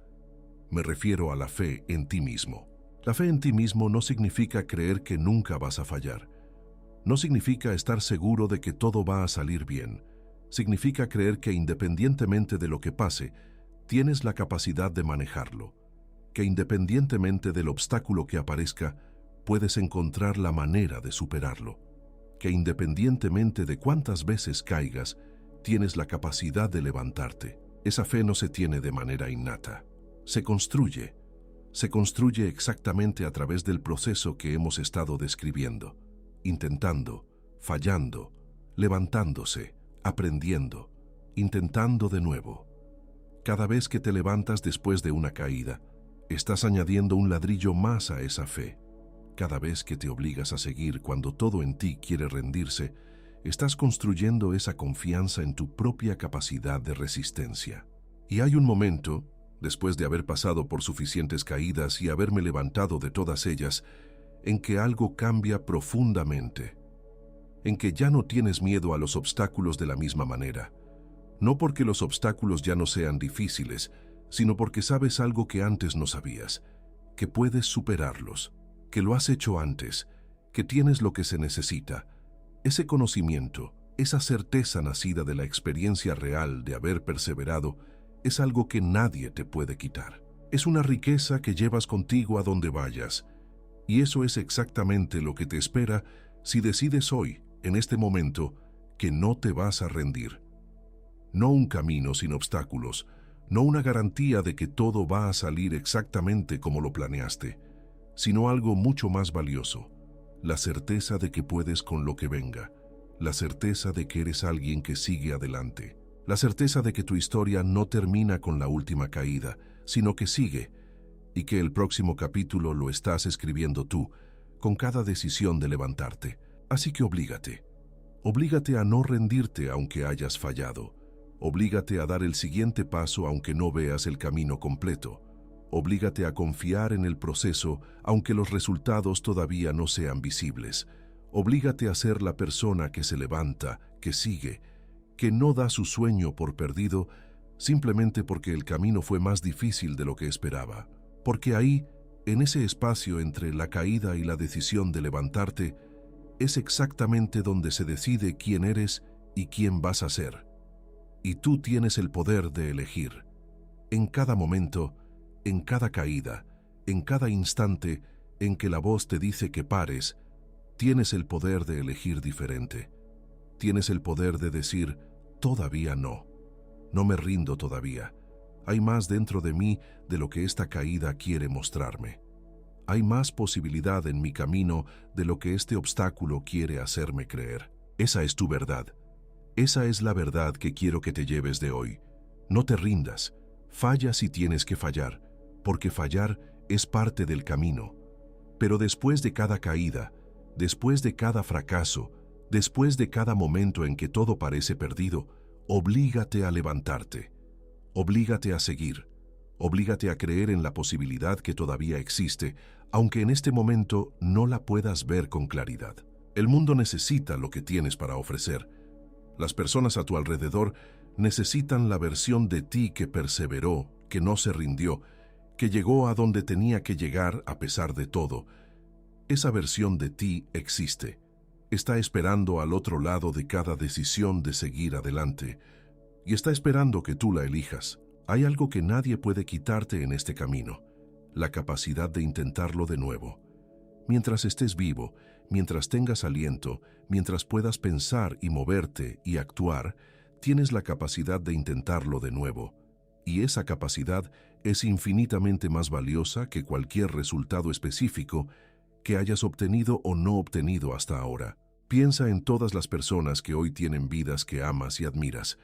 A: Me refiero a la fe en ti mismo. La fe en ti mismo no significa creer que nunca vas a fallar. No significa estar seguro de que todo va a salir bien. Significa creer que independientemente de lo que pase, tienes la capacidad de manejarlo. Que independientemente del obstáculo que aparezca, puedes encontrar la manera de superarlo. Que independientemente de cuántas veces caigas, tienes la capacidad de levantarte. Esa fe no se tiene de manera innata. Se construye exactamente a través del proceso que hemos estado describiendo, intentando, fallando, levantándose, aprendiendo, intentando de nuevo. Cada vez que te levantas después de una caída, estás añadiendo un ladrillo más a esa fe. Cada vez que te obligas a seguir cuando todo en ti quiere rendirse, estás construyendo esa confianza en tu propia capacidad de resistencia. Y hay un momento, después de haber pasado por suficientes caídas y haberme levantado de todas ellas, en que algo cambia profundamente, en que ya no tienes miedo a los obstáculos de la misma manera. No porque los obstáculos ya no sean difíciles, sino porque sabes algo que antes no sabías, que puedes superarlos, que lo has hecho antes, que tienes lo que se necesita. Ese conocimiento, esa certeza nacida de la experiencia real de haber perseverado, es algo que nadie te puede quitar. Es una riqueza que llevas contigo a donde vayas, y eso es exactamente lo que te espera si decides hoy, en este momento, que no te vas a rendir. No un camino sin obstáculos, no una garantía de que todo va a salir exactamente como lo planeaste, sino algo mucho más valioso, la certeza de que puedes con lo que venga, la certeza de que eres alguien que sigue adelante, la certeza de que tu historia no termina con la última caída, sino que sigue, y que el próximo capítulo lo estás escribiendo tú, con cada decisión de levantarte. Así que oblígate a no rendirte aunque hayas fallado, oblígate a dar el siguiente paso aunque no veas el camino completo, Oblígate a confiar en el proceso, aunque los resultados todavía no sean visibles. Oblígate a ser la persona que se levanta, que sigue, que no da su sueño por perdido simplemente porque el camino fue más difícil de lo que esperaba. Porque ahí, en ese espacio entre la caída y la decisión de levantarte, es exactamente donde se decide quién eres y quién vas a ser. Y tú tienes el poder de elegir. En cada momento, en cada caída, en cada instante en que la voz te dice que pares, tienes el poder de elegir diferente. Tienes el poder de decir, todavía no. No me rindo todavía. Hay más dentro de mí de lo que esta caída quiere mostrarme. Hay más posibilidad en mi camino de lo que este obstáculo quiere hacerme creer. Esa es tu verdad. Esa es la verdad que quiero que te lleves de hoy. No te rindas. Falla si tienes que fallar, porque fallar es parte del camino. Pero después de cada caída, después de cada fracaso, después de cada momento en que todo parece perdido, oblígate a levantarte. Oblígate a seguir. Oblígate a creer en la posibilidad que todavía existe, aunque en este momento no la puedas ver con claridad. El mundo necesita lo que tienes para ofrecer. Las personas a tu alrededor necesitan la versión de ti que perseveró, que no se rindió, que llegó a donde tenía que llegar a pesar de todo. Esa versión de ti existe. Está esperando al otro lado de cada decisión de seguir adelante. Y está esperando que tú la elijas. Hay algo que nadie puede quitarte en este camino: la capacidad de intentarlo de nuevo. Mientras estés vivo, mientras tengas aliento, mientras puedas pensar y moverte y actuar, tienes la capacidad de intentarlo de nuevo. Y esa capacidad es infinitamente más valiosa que cualquier resultado específico que hayas obtenido o no obtenido hasta ahora. Piensa en todas las personas que hoy tienen vidas que amas y admiras.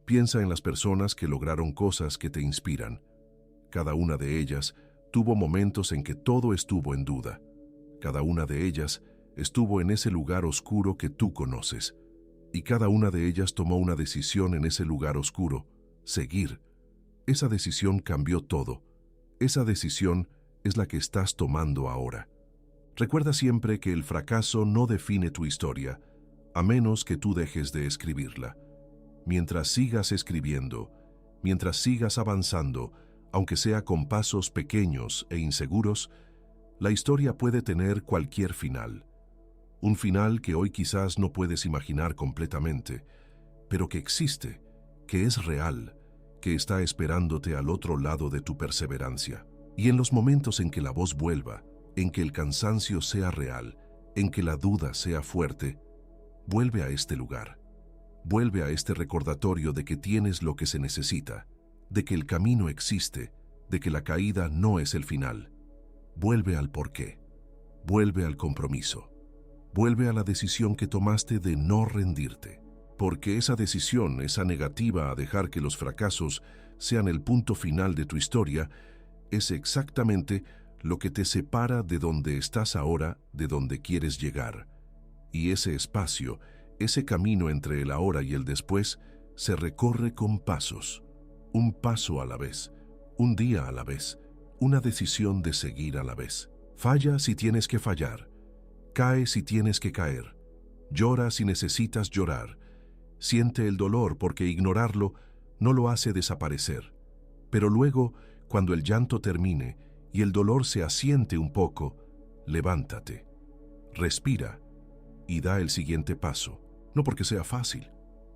A: Piensa en las personas que lograron cosas que te inspiran. Cada una de ellas tuvo momentos en que todo estuvo en duda. Cada una de ellas estuvo en ese lugar oscuro que tú conoces. Y cada una de ellas tomó una decisión en ese lugar oscuro: seguir. Esa decisión cambió todo. Esa decisión es la que estás tomando ahora. Recuerda siempre que el fracaso no define tu historia, a menos que tú dejes de escribirla. Mientras sigas escribiendo, mientras sigas avanzando, aunque sea con pasos pequeños e inseguros, la historia puede tener cualquier final. Un final que hoy quizás no puedes imaginar completamente, pero que existe, que es real, que está esperándote al otro lado de tu perseverancia. Y en los momentos en que la voz vuelva, en que el cansancio sea real, en que la duda sea fuerte, vuelve a este lugar. Vuelve a este recordatorio de que tienes lo que se necesita, de que el camino existe, de que la caída no es el final. Vuelve al porqué. Vuelve al compromiso. Vuelve a la decisión que tomaste de no rendirte. Porque esa decisión, esa negativa a dejar que los fracasos sean el punto final de tu historia, es exactamente lo que te separa de donde estás ahora, de donde quieres llegar. Y ese espacio, ese camino entre el ahora y el después, se recorre con pasos. Un paso a la vez, un día a la vez, una decisión de seguir a la vez. Falla si tienes que fallar. Cae si tienes que caer. Llora si necesitas llorar. Siente el dolor porque ignorarlo no lo hace desaparecer. Pero luego, cuando el llanto termine y el dolor se asiente un poco, levántate, respira y da el siguiente paso. No porque sea fácil,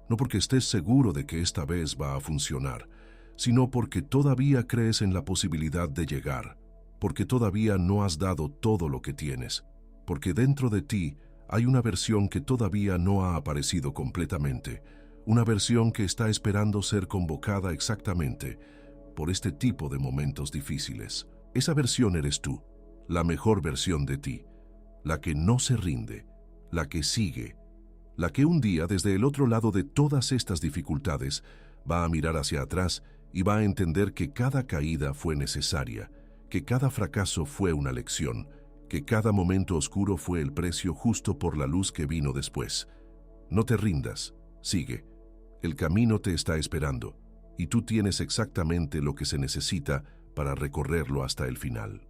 A: no porque estés seguro de que esta vez va a funcionar, sino porque todavía crees en la posibilidad de llegar, porque todavía no has dado todo lo que tienes, porque dentro de ti hay una versión que todavía no ha aparecido completamente, una versión que está esperando ser convocada exactamente por este tipo de momentos difíciles. Esa versión eres tú, la mejor versión de ti, la que no se rinde, la que sigue, la que un día desde el otro lado de todas estas dificultades va a mirar hacia atrás y va a entender que cada caída fue necesaria, que cada fracaso fue una lección, que cada momento oscuro fue el precio justo por la luz que vino después. No te rindas, sigue. El camino te está esperando y tú tienes exactamente lo que se necesita para recorrerlo hasta el final.